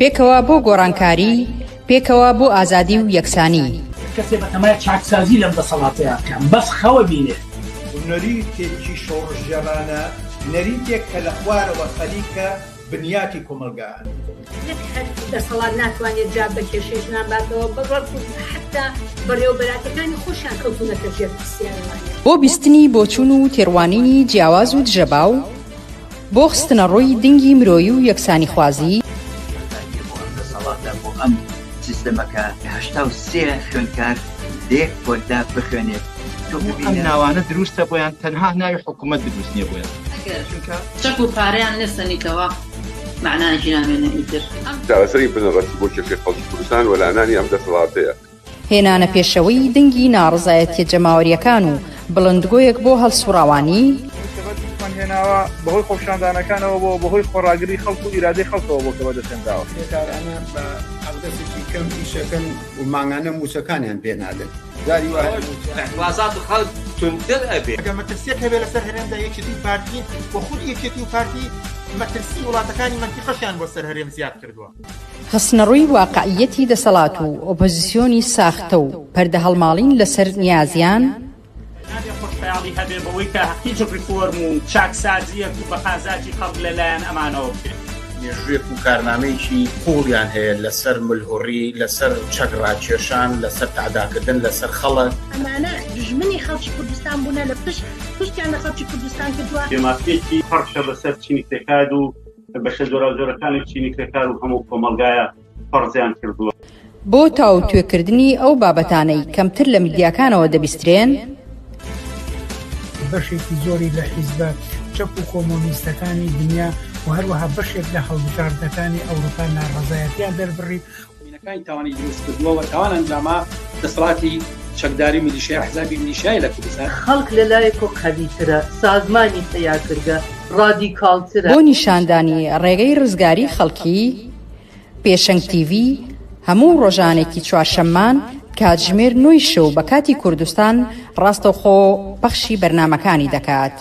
پێکەوە بۆ گۆڕانکاری، پێکەوە بۆ ئازادی و یەکسانی. کەسێ بەتەمای چاکسازی لەم دەسەڵاتەیە بکەم، بەس خەوە بینێ. نەریتێکی شۆڕژێرانە، نەریتێک کە لە خوارەوە خەریکە بنیاتی کۆمەلگایان. دەسەڵات ناتوانێت جا بە کێشەش ناباتەوە بەڕۆ حتا بەڕێوەبەراتەکانی خۆشیان کەوتونەتە ژێر پرسیارەوانە. بۆ بیستنی بۆچوون و تێڕوانینی جیاواز و دژەباو، بۆ خستنە ڕووی دنگی مرۆیی و یەکسانی خوازی. بۆ ئەم سیستەمەکە 83 خوێندکار دێک بۆدا بخوێنێت. ئەم ناوانە دروستە بۆیان تەنها ناوی حکوومەت دروست نییە بۆیان. چەک و پارەیان نستنیتەوە معناژی نامێنە ئیتر. چارەسەری بنەڕەتی بۆ کێشەی خەڵکی کوردستان وەلانانی ئەم دەسەڵاتەیە. هێنانە پێشەوەی دنگی ناڕزایەتیە جەماوەریەکان و بڵندگۆیەک بۆ هەڵسوراوانی. هێناوە بەهۆی خۆپشاندانەکانەوە بۆ بەهۆی خۆڕاگری خەڵک و ئیرادەی خەڵکەوە بۆ کەوە دەسێنراوە. بێکارانە بە ئەڵدەسێکی کەم ئیشەکەن و ماگانە موچەکانیان پێنادن. داری وازات و خەڵک تونتر ئەبێ. ئەگەر مەترسیەک هەبێ لەسەر هەرێمدا یەکێتی و پارتی بۆ خود یەکێتی و پارتی مەترسی وڵاتەکانی مەنتیقەشیان بۆ سەر هەرێم زیاد کردووە. خستنەڕووی واقعیەتی دەسەڵات و ئۆپۆزیسیۆنی ساختە و پەردە هەڵماڵین لەسەر نیازیان. خۆشحاڵی هەبێ بەوەی کە هیچ ریفۆرم و چاکسازیەک و بەقازاتی خەڵک لەلایەن ئەمانەوە بکرێت. مێژوویەک و کارنامەیەکی قوڵیان هەیە لەسەر ملهوڕی، لەسەر چەکڕاکێشان، لەسەر تعداکردن لەسەر خەڵک. ئەمانە دژمنی خەڵکی کوردستان بوونە لە پشتیان لە خەڵکی کوردستان کردووە. دێماسیەکی فەرشە بەسەر چینی کرێکار و بەشە جۆرەکانی چینی کرێکار و هەموو کۆمەلگایە فەرزیان کردووە. بۆ تاو توێکردنی ئەو بابەتانەی کەمتر لە میدیاکانەوە دەبیسترێن، بەشێکی زۆری لە حیزبە چەپ و کۆمۆنیستەکانی دنیا و هەروەها بەشێک لە هەڵبژاردنەکانی ئەوروپا ناڕەزایەتیان دەربڕی وینەکانی تاوانی دروست کردووە و تاوان ئەنجاما دەسەڵاتی چەکداری میلیشیای حزبی میلیشیای لە کوردستان. خەڵک لەلایەکۆ قەویترە، سازمانی تەیارکردە، ڕادیکاڵترە. بۆ نیشاندانی ڕێگەی ڕزگاری خەڵکی، پێشەنگ TV هەموو ڕۆژانێکی چوارشەممان کاتژمێر 9 شەو بە کاتی کوردستان ڕاستەوخۆ پەخشی بەرنامەکانی دەکات.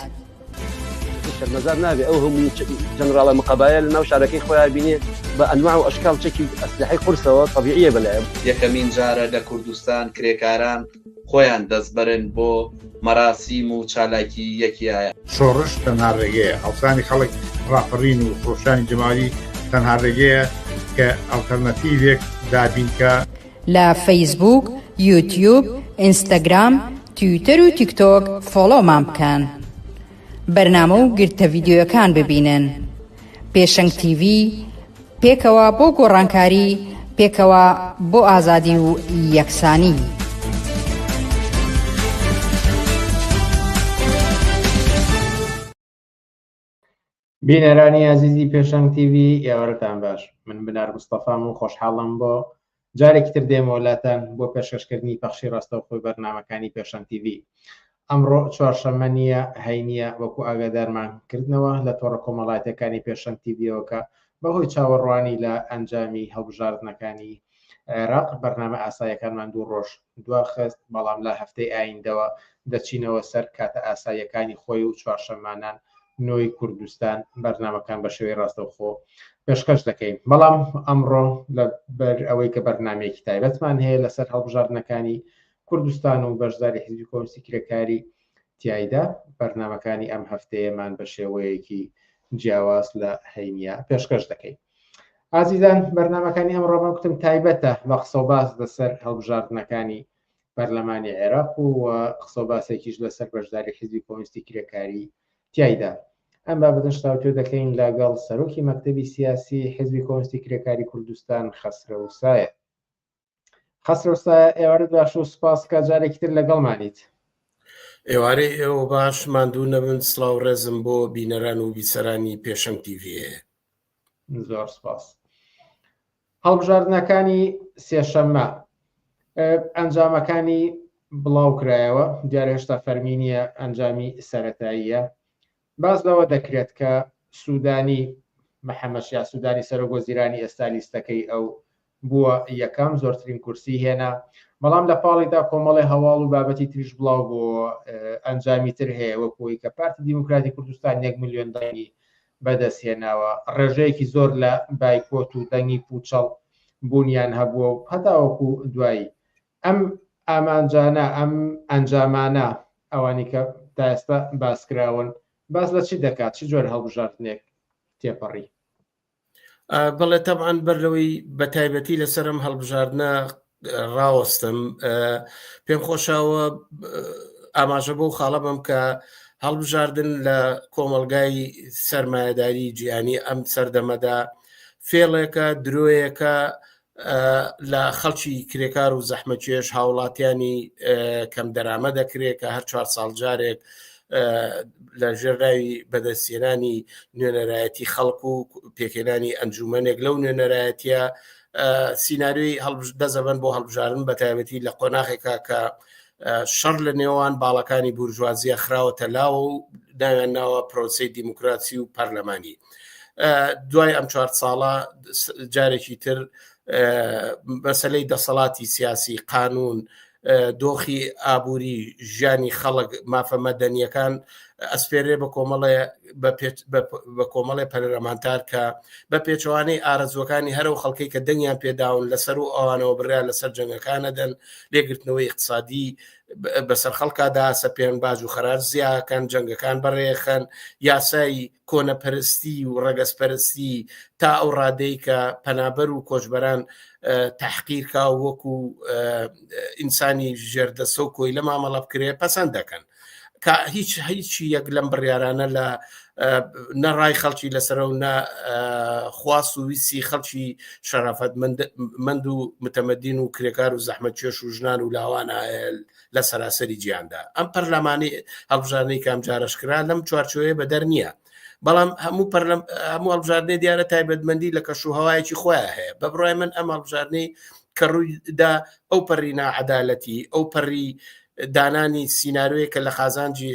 شەرمەزار نابێ ئەو هەموو جەنەراڵە مقابایە لە ناو شارەکەی خۆیان بینێ بە ئەنواع و ئەشکال چەکی ئەسلحەی قورسەوە طبیعیە بەلایەن. یەکەمین جارە لە کوردستان کرێکاران خۆیان دەستبەرن بۆ مەراسیم و چالاکی یەکیایە. شۆڕش تەنها ڕێگەیە، هەڵسانی خەڵک ڕاپەڕین و خۆشانی جەمالی تەنها ڕێگەیە کە ئەڵتەرنەتیڤێک دابینکە. لە فەیسبوک، یوتیوب، ئینستاگرام، تویتەر و تیکتۆک فۆلۆمان بکەن. بەرنامە و گرتە ڤیدیۆیەکان ببینن. پێشەنگ TV پێکەوە بۆ گۆڕانکاری، پێکەوە بۆ ئازادی و یەکسانی. بینەرانی عزیزی پێشەنگ TV ئێوەرتان باش. من بنار مستەفام و خۆشحاڵم بۆ جارێکی تر دێمەوەلاتان بۆ پێشکەشکردنی پەخشی ڕاستەوخۆی بەرنامەکانی پێشەنگ TV. ئەمڕۆ چوارشەممە نیە هەینیە وەکو ئاگادارمان کردنەوە لە تۆڕە کۆمەڵایەتەکانی پێشەنگ TVەوەکە بەهۆی چاوەڕوانی لە ئەنجامی هەڵبژاردنەکانی عێراق بەرنامە ئاساییەکانمان دوو ڕۆژ دواخست، بەڵام لە هەفتەی ئایندەوە دەچینەوە سەر کاتە ئاساییەکانی خۆی و چوارشەممانان نۆی کوردستان بەرنامەکان بە شێوەی ڕاستەوخۆ پێشکەش دەکەین. بەڵام ئەمڕۆ لەبەر ئەوەی کە بەرنامێکی تایبەتمان هەیە لەسەر هەڵبژاردنەکانی کوردستان و بەشداری حیزبی کۆمونیستی کرێکاری تیایدا بەرنامەکانی ئەم هەفتەیەمان بە شێوەیەکی جیاواز لە هەینیە پێشکەش دەکەین. ئازیزان بەرنامەکانی ئەمڕۆمان گوتم تایبەتە بە قسە و باس لەسەر هەڵبژاردنەکانی پەرلەمانی عێراق و قسە و باسێکیش لەسەر بەشداری حیزبی کۆمونیستی کرێکاری تیایدا. ئەم بابەتە شتاوتێ دەکەین لەگەڵ سەرۆکی مەکتەبی سیاسی حیزبی کۆمونیستی کرێکاری کوردستان خەسرەوسایە. خەسرەوسایە ئێوارە باش و سوپاس کە جارێکی تر لەگەڵمانیت. ئێوارەی ئێوە باش ماندوو نەبن، سڵاو ڕێزم بۆ بینەران و بیسەرانی پێشەنگ TV. زۆر سپاس. هەڵبژاردنەکانی سێشەممە ئەنجامەکانی بڵاو کرایەوە، دیارە هێشتا فەرمینیە ئەنجامی سەرەتاییە. باز لەوە دەکرێت کە سوودانی محەممەد سوودانی سەرۆکوەزیرانی ئێستا لیستەکەی ئەو بووە یەکەم زۆرترین کورسی هێنا، بەڵام لە پاڵیدا کۆمەڵی هەواڵ و بابەتی تریش بڵاو بۆ ئەنجامی تر هەیە وەکوی کە پارتی دیموکراتی کوردستان 1 ملیۆن دانی بەدەستهێناوە ڕێژەیەکی زۆر لە بایکۆت و دەنگی پوچەڵ بوونیان هەبووە و هەتاوەکو دوایی ئەم ئامانجانە ئەم ئەنجامانە ئەوانی کە تا ئێستا باسکراون باس لە چی دەکات چ جۆر هەڵبژاردنێک تێپەڕی بەڵێ تەبعاً بەرلەوەی بە تایبەتی لەسەرم هەڵبژاردنە ڕاوەستم پێم خۆشاوە ئاماژە بۆ خاڵە بم کە هەڵبژاردن لە کۆمەلگای سەرمایەداری جیهانی ئەم سەردەمەدا فێڵێکە درۆیەکە لە خەڵکی کرێکار و زەحمەکێش هاوڵاتیانی کەم دەرامە دەکرێت کە هەر 4 ساڵ جارێک لە ژێرناوی بەدەستێنانی نوێنەرایەتی خەڵک و پێکێنانی ئەنجومەنێک لەو نوێنەرایەتیە سیناریۆی دەزەبن بۆ هەڵبژاردن بە تایبەتی لە قۆناغێکە کە شەڕ لە نێوان باڵەکانی بورژوازیە خراوەتە لاوە و داوێن ناوە پرۆسەی دیموکراسی و پەرلەمانی دوای ئەم 4 ساڵە جارێکی تر مەسەلەی دەسەڵاتی سیاسی قانون دۆخی ئابووری ژیانی خەڵک مافە مەدەنیەکان ئەسپێرێ بە کۆمەڵی پەرلەمانتار کە بە پێچوانەی ئارەزوەکانی هەرو خەڵکەی کە دەنگیان پێداون لەسەر و ئەوانەوە بڕیا لەسەر جەنگەکانە دەن لێگرتنەوەی اقتصادی بەسەر خەڵکادا سەپێن باج و خەرار زیاکەن جەنگەکان بەڕێخەن یاسای کۆنەپەرستی و ڕەگەزپەرستی تا ئەو ڕادەی کە پەنابەر و کۆچبەران تەحقیرکا وەکو ئینسانی ژێردەسە و کۆی لە مامەڵە بکرێ پەسەند دەکەن کە هیچی یەک لەم بڕیارانە لە نەڕای خەڵکی لەسەر و نەخواست و ویسی خەڵکی شەرافەتمەند و متەمەدین و کرێکار و زەحمەتکێش و ژنان و لاوانە لە سەراسەری جیهاندا ئەم پەرلەمانی هەڵبژاردنەی کام جارشکرا لەم چوارچۆیە بەدەر نییە بەڵام هەموو هەڵبژاردنەی دیارە تایبەتمەندی لە کەشوهەوایەکی خۆیان هەیە بە بڕای من ئەم هەڵبژاردنەی کە ڕوویدا ئەو پەڕی ناعەدالەتی ئەو پەڕی دانانی سیناریۆیەکە لە خازانجی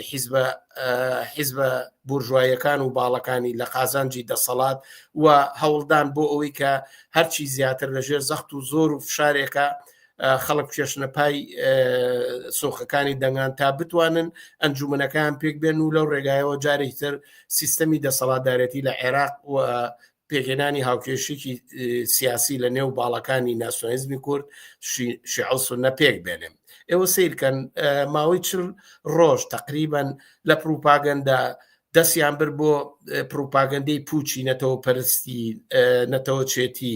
حیزبە بورژواییەکان و باڵەکانی لە خازانجی دەسەڵات و هەوڵدان بۆ ئەوەی کە هەرچی زیاتر لەژێر زەخت و زۆر و فشارێکە خەڵک کێشنە پای سۆخەکانی دەنگان تا بتوانن ئەنجومەنەکان پێک بێن و لەو ڕێگایەوە جارێکی تر سیستەمی دەسەڵاتدارەتی لە عێراق و پێکێنانی هاوکێشێکی سیاسی لە نێو باڵەکانی ناسیۆنالیزمی کورد شیعە و سوننە پێک بێنن ئێوە سیرکەن ماوەی 40 ڕۆژ تقریباً لە پروپاگەندا دەستیان بر بۆ پروپاگەندەی پوچی نەتەوە پەرستی نەتەوە چێتی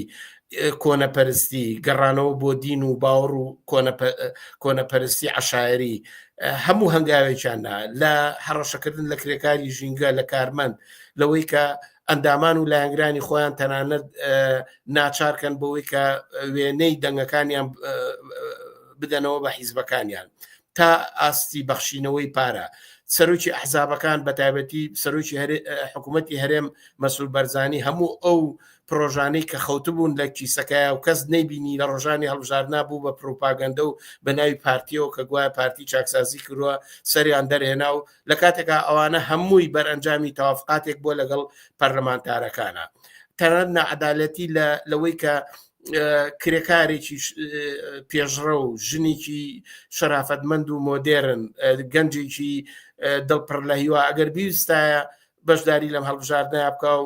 کۆنەپەرستی گەڕانەوە بۆ دین و باوەڕ و کۆنەپەرستی عەشایری هەموو هەنگاوێکیاندا لە هەڕەشەکردن لە کرێکاری ژینگە لە کارمەند لەوەی کە ئەندامان و لایەنگرانی خۆیان تەنانەت ناچارکەن بەوەی کە وێنەی دەنگەکانیان بدەنەوە بە حیزبەکانیان تا ئاستی بەخشینەوەی پارە سەرۆکی ئەحزابەکان بە تایبەتی سەرۆکی حکوومەتی هەرێم مەسئول بەرزانی هەموو ئەو پرۆژانەی کە خەوتبوون لە کیسەکەیە و کەس نەیبینی لە ڕۆژانی هەڵبژاردنا بوو بە پروپاگەندە و بە ناوی پارتیەوە کە گوایە پارتی چاکسازی کردووە سەریان دەرهێنا و لە کاتێکا ئەوانە هەمووی بەرئەنجامی تەوافقاتێک بۆ لەگەڵ پەرلەمانتارەکانە تەنانەت نەعەدالەتی لەوەی کە کرێکارێکی پێشڕە و ژنێکی شەرافەتمەند و مۆدێرن گەنجێکی دڵپڕ لە هیوا ئەگەر بیستایە بەشداری لەم هەڵبژاردنە بکە و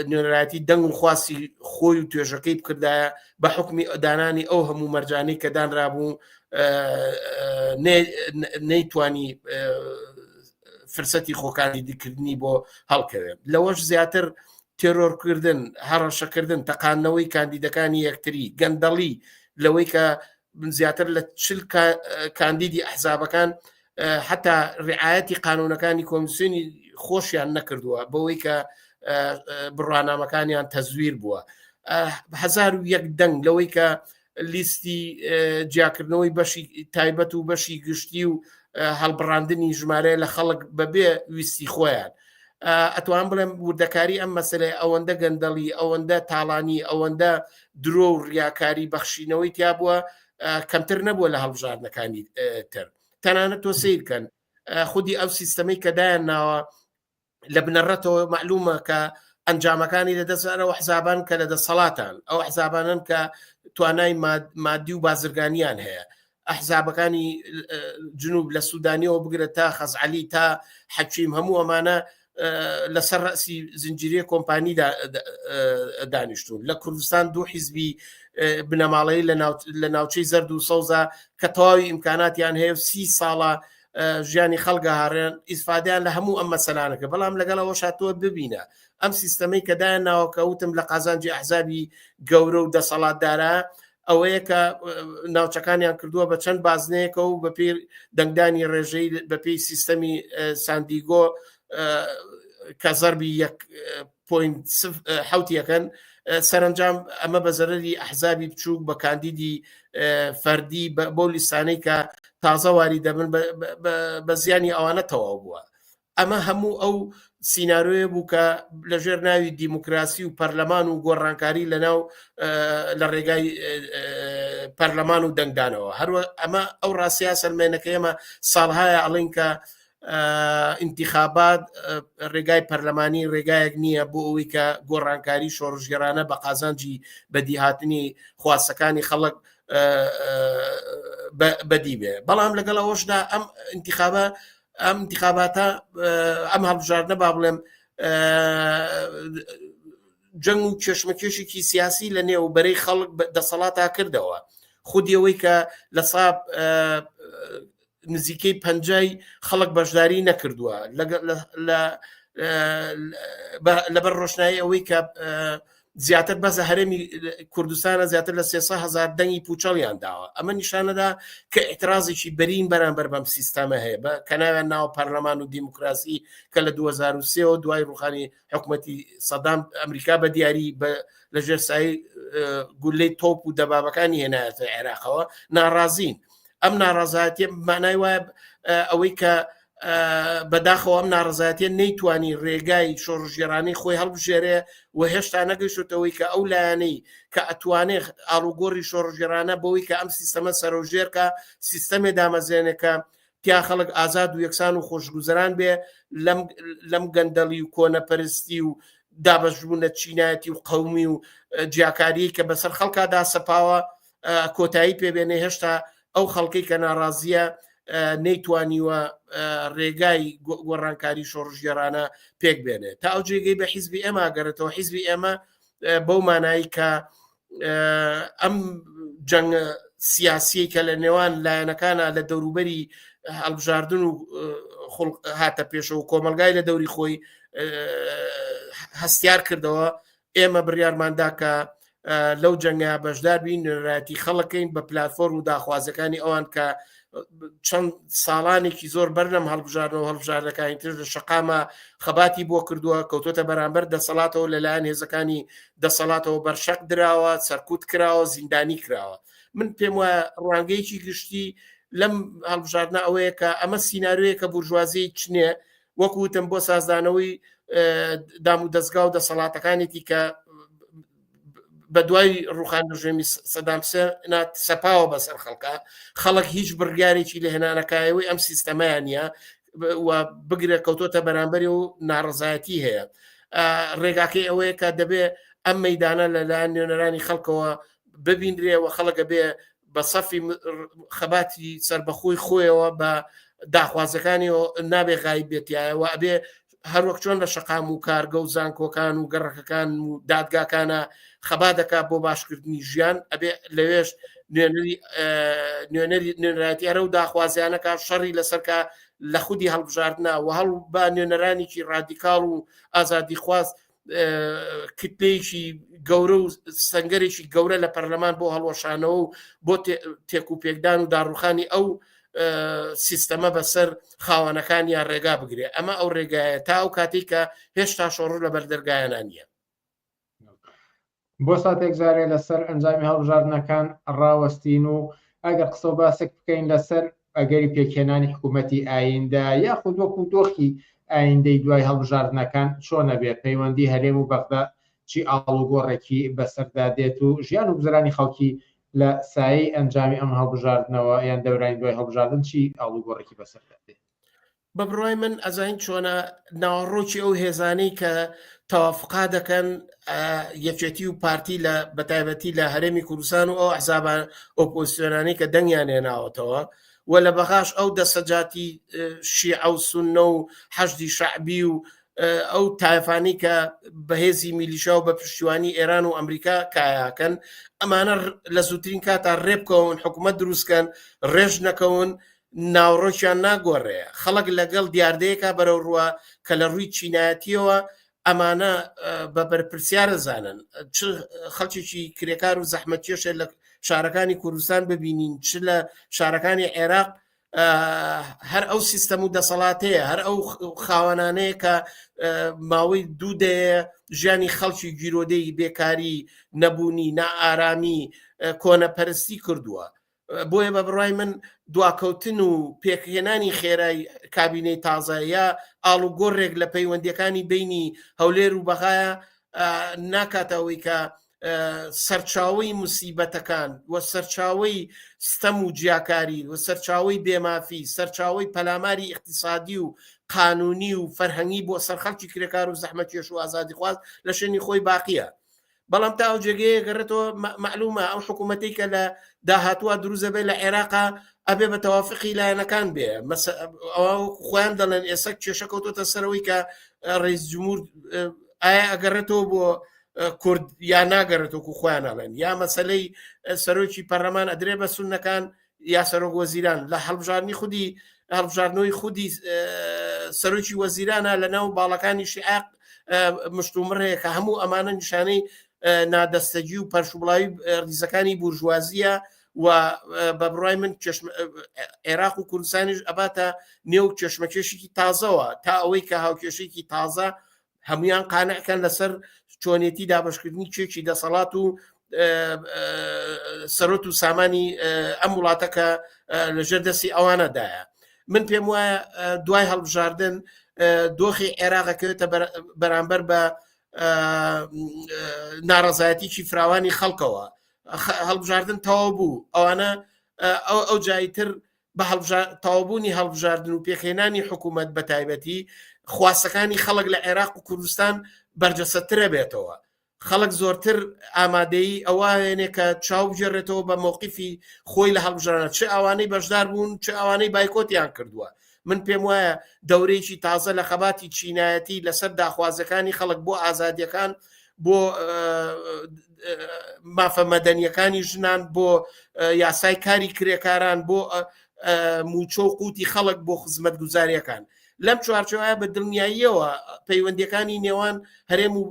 نوێنەرایەتی دەنگ و خواستی خۆی و توێژەکەی بکردایە بە حکمی دانانی ئەو هەموو مەرجانەی کە دانرابوو نەیتوانی فرسەتی خۆکانی دیکردنی بۆ هەڵکەوێت لەوەش زیاتر تێرۆرکردن هەڕەشەکردن تەقانەوەی کاندیدەکانی یەکتری گەندەڵی لەوەی کە زیاتر لە 40 کاندیدی ئەحزابەکان حتا ڕعایەتی قانونەکانی کۆمیسیۆنی خۆشیان نەکردووە بەوەی کە بڕوانامەکانیان تەزویر بووە 1001 دەنگ لەوەی کە لیستی جیاکردنەوەی بەشی تایبەت و بەشی گشتی و هەڵبڕاندنی ژمارە لە خەڵک بەبێ ویستی خۆیان ئەتوان بڵێم وردەکاری ئەم مەسەلەی ئەوەندە گەندەڵی ئەوەندە تاڵانی ئەوەندە درۆ و ڕیاکاری بەخشینەوەی تیا بووە کەمتر نەبووە لە هەڵبژاردنەکانی تر تەنانەت تۆ سیرکەن خودی ئەو سیستەمەی کە دایان ناوە لە بنەڕەتەوە معلومە کە ئەنجامەکانی لەدەستەوە حزابان کە لە دەسەڵاتان ئەو حزابانن کە توانای مادی و بازرگانیان هەیە ئەحزابەکانی جنوب لە سوودانیەوە بگرێت تا خەزعەلی تا حەکیم هەموو ئەمانە لەسەر ڕاسی زنجیرە کۆمپانی دانیشتون لە کوردستان 2 حیزبی بنەماڵەیی لە ناوچەی زەرد و سەوزە کە تەواوی ئیمکاناتیان هەیە 30 ساڵە ژیانی خەڵگە هاڕێن ئیسفادیان لە هەموو ئەم مەسەلانەکە بەڵام لەگەڵەوە شاتووە ببینە ئەم سیستەمەی کە دایانناوە کەوتم لە قازانجی ئەحزابی گەورە و دەسەڵاتدارە ئەوەیە کە ناوچەکانیان کردووە بە چەند بازنەیەکە و بە پێی دەنگدانی ڕێژەی بە پێی سیستەمی ساندیگۆ کە زەربی 1.7 سەرنجام ئەمە بە زەرری ئەحزابی بچووک بە کاندیدی فەردی بۆ لیستانەی کە تازە واری دەبن بە زیانی ئەوانە تەواو بووە ئەمە هەموو ئەو سیناروێ بوو کە لەژێر ناوی دیموکراسی و پەرلەمان و گۆڕانکاری لەناو لە ڕێگای پەرلەمان و دەنگدانەوە هەروە ئەمە ئەو ڕاستیا سەرمێنەکە ئێمە ساڵهایە ئەڵێن کە انتخابات ڕێگای پەرلەمانی ڕێگایەک نییە بۆ ئەوەی کە گۆڕانکاری شۆڕژگێرانە بە قازانجی بەدیهاتنی خواستەکانی خەڵک بەدی بێ بەڵام لەگەڵ ئەوەشدا ئەم انتخاباتە ئەم هەڵبژاردنە با بڵێم جەنگ و کێشمەکێشێکی سیاسی لە نێو بەرەی خەڵک دەسەڵاتا کردەوە خودیەوەی کە لە ساب نزیکەی 50 خەڵک بەشداری نەکردووە لەبەر ڕۆشنایی ئەوەی کە زیاتر بەزە هەرێمی کوردستانە زیاتر لە 300,000 دەنگی پوچەڵیان داوە ئەمە نیشانەدا کە ئێترازێکی بەرین بەرامبەر بەم سیستەمە هەیە بە کە ناویان ناوە پەرلەمان و دیموکراسی کە لە 2003 دوای ڕوخانی حکوومەتی سەدام ئەمریکا بە دیاری لەژێر سایی گولەی تۆپ و دەبابەکانی هێنایەتە عێراقەوە ناڕازین ئەم ناڕازایەتیە مانای وایە ئەوەی کە بەداخەوە ئەم ناڕزایەتیە نەیتوانی ڕێگای شۆڕژێرانی خۆی هەڵبژێرێ و هێشتا نەگەیشتەوەی کە ئەو لایەنەی کە ئەتوانێت ئاڵوگۆڕی شۆڕژێرانە بەوەی کە ئەم سیستەمە سەرۆژێرکە سیستەمێ دامەزێنێکە تیا خەڵک ئازاد و یەکسان و خۆشگوزەران بێ لەم گەندەڵی و کۆنەپەرستی و دابەشبوونە چینایەتی و قەومی و جیاکاری کە بەسەر خەڵکادا سەپاوە کۆتایی پێبێنێ هێشتا ئەو خەڵکەی کە ناڕازیە نەیتوانیوە ڕێگای گۆڕانکاری شۆڕژگێرانە پێک بێنێت تا ئەو جێگەی بە حیزبی ئێمە گەرێتەوە حیزبی ئێمە بەو مانایی کە ئەم جەنگ سیاسی کە لە نێوان لایەنەکانە لە دەوروبەری هەڵبژاردن و هاتە پێشە و کۆمەلگای لە دەوری خۆی هەستیار کردەوە ئێمە بڕیارماندا کە لەو جەنگا بەشدار بین نوێنەرایەتی خەڵکەین بە پلاتفۆرم و داخوازەکانی ئەوان کە چەند ساڵانێکی زۆر بەرنەم هەڵبژاردنەوە هەڵبژاردەکانی تر لە شەقامە خەباتی بۆ کردووە کەوتۆتە بەرامبەر دەسەڵاتەوە لەلایەن هێزەکانی دەسەڵاتەوە بەرشەق دراوە سەرکوت کراوە زیندانی کراوە من پێم وایە ڕوانگەیەکی گشتی لەم هەڵبژاردنە ئەوەیە کە ئەمە سیناروەیە کە بورژوازی چنێ وەکوتم بۆ سازدانەوەی دام و دەستگا و دەسەڵاتەکانێتی کە بە دوای ڕوخان ڕژێمی سەدام سەپاوە بەسەر خەڵکە خەڵک هیچ بڕیارێکی لە هێنانەکایەوەی ئەم سیستەمەیان نیە و بگرێ کەوتۆتە بەرامبەری و ناڕزایەتی هەیە ڕێگاکەی ئەوەیە کە دەبێ ئەم مەیدانە لەلایەن نوێنەرانی خەڵکەوە ببینرێەوە خەڵکە بێ بە سەفی خەباتی سربەخۆی خۆیەوە بە داخوازەکانی نابێ غای بێتیایەوە ئەبێ هەروەک چۆن لە شەقام و کارگە و زانکۆکان و گەڕەکەکان و دادگاکانە خەبا دەکات بۆ باشکردنی ژیان ئەبێ لەوێش نوێنەرایەتی هەرە و داخوازیانەکە شەڕی لەسەرکە لە خودی هەڵبژاردنە و هەڵ با نوێنەرانێکی ڕادیکاڵ و ئازادی خواست کتلەیەکی گەورە و سەنگەرێکی گەورە لە پەرلەمان بۆ هەڵوەشانەوە و بۆ تێک و پێکدان و داڕوخانی ئەو سیستەمە بەسەر خاوەنەکانیان ڕێگا بگرێ ئەمە ئەو ڕێگایە تا ئەو کاتی کە هێشتا شۆڕ لە بەردەرگایانە نیە بۆ ساتێک زارێ لەسەر ئەنجامی هەڵبژاردنەکان ڕاوەستین و ئەگەر قسە و باسێک بکەین لەسەر ئەگەری پێکهێنانی حکوومەتی ئایندا یاخود وەکو دۆخی ئایندەی دوای هەڵبژاردنەکان چۆنە بێت پەیوەندی هەرێم و بەغدا چی ئاڵوگۆڕێکی بەسەردا دێت و ژیان و گوزەرانی خەڵکی لە سایەی ئەنجامی ئەم هەڵبژاردنەوە یان دەورانی دوای هەڵبژاردن چی ئاڵوگۆڕێکی بەسەردا دێت بە بڕای من ئەزین چۆنە ناوەڕۆکی ئەو هێزانەی کە تەوافقا دەکەن یەکێتی و پارتی لە بەتایبەتی لە هەرێمی کوردستان و ئەو ئەحزابان ئۆپۆزیسیۆنانی کە دەنگیان هێناوەتەوە و لە بەغاش ئەو دەسەجاتی شیعە و سوننە و حەشدی شەعبی و ئەو تایفانی کە بەهێزی میلیشا و بە پشتیوانی ئێران و ئەمریکا کایاکەن ئەمانە لە زووترین کاتا ڕێبکەون حکوومەت دروستکەن ڕێژ نەکەون ناوڕۆکیان ناگۆڕێ خەڵک لەگەڵ دیاردەیەکە بەرەو ڕوە کە لە ڕووی چینایەتیەوە ئەمانە بە بەرپرسیارە زانن خەڵکێکی کرێکار و زەحمەتکێشە لە شارەکانی کوردستان ببینین چ لە شارەکانی عێراق هەر ئەو سیستەم و دەسەڵاتەیە هەر ئەو خاوەنانەیە کە ماوەی دوودەیە ژیانی خەڵکی گیرۆدەی بێکاری نەبوونی نائارامی کۆنەپەرستی کردووە بۆیە بە بڕای من دواکەوتن و پێکهێنانی خێرای کابینەی تازە یا ئاڵوگۆڕێک لە پەیوەندیەکانی بینی هەولێر و بەغایە ناکاتەوەی کە سەرچاوی موسیبەتەکان و سەرچاوی ستەم و جیاکاری و سەرچاوی بێمافی سەرچاوی پەلاماری اقتصادی و قانونی و فەرهەنگی بۆ سەرخەڵکی کرێکار و زەحمەتکێش و ئازادی خواست لە شوێنی خۆی باقیە بەڵام تا ئەو جێگەیە گەڕێتەوە معلومە ئەو حکوومەتەی کە لە داهاتووە دروزە بێ لە عێراقا ئەبێ بە تەوافقی لایەنەکان بێ ئەوە خۆیان دەڵێن ئێستا کێشە کەوتۆتە سەرەوەی کە ڕئیس جمهور ئایا ئەگەڕێتەوە بۆ کورد یا ناگەڕێتەوە خۆیان ئەڵێن یا مەسەلەی سەرۆکی پەرلەمان ئەدرێ بە سونەکان یا سەرۆک وەزیران لە هەڵبژاردننی خودی هەڵبژاردنەوەی خودی سەرۆکی وەزیرانە لە ناو باڵەکانی شیعاق مشتومڕەیە کە هەموو ئەمانە نیشانەی نادەستەگی و پەرشوبڵاوی ریزەکانی بورژوازیە و بە بڕای من عێراق و کوردستانیش ئەباتە نێو کێشمەکێشێکی تازەوە تا ئەوەی کە هاوکێشێکی تازە هەمویان قانعکەن لەسەر چۆنێتی دابشکردنی چێکی دەسەڵات و سەرۆت و سامانی ئەم وڵاتەکە لەژێر دەستی ئەوانەدایە من پێم وایە دوای هەڵبژاردن دۆخی عێراقەکەوێتە بەرامبەر بە ناڕەزایەتیی فراوانی خەڵکەوە هەڵبژاردن تەواو بوو ئەوانە ئەو جایتر بە تەوابوونی هەڵبژاردن و پێخێنانی حکوومەت بە تایبەتی خواستەکانی خەڵک لە عێراق و کوردستان بەرجەسەترە بێتەوە خەڵک زۆرتر ئامادەی ئەوانێ کە چاوبژێڕێتەوە بە مووقیفی خۆی لە هەڵبژارانە چه ئەوانەی بەشدار بوون چه ئەوانەی بایکۆتیان کردووە من پێم وایە دەورەیەکی تازە لە خەباتی چینایەتی لەسەر داخوازەکانی خەڵک بۆ ئازادیەکان بۆ مافە مەدەنیەکانی ژنان بۆ یاسای کاری کرێکاران بۆ موچۆ و قوتی خەڵک بۆ خزمەت گوزاریەکان لەم چوارچەوەیە بە دڵنیاییەوە پەیوەندیەکانی نێوان هەرێم و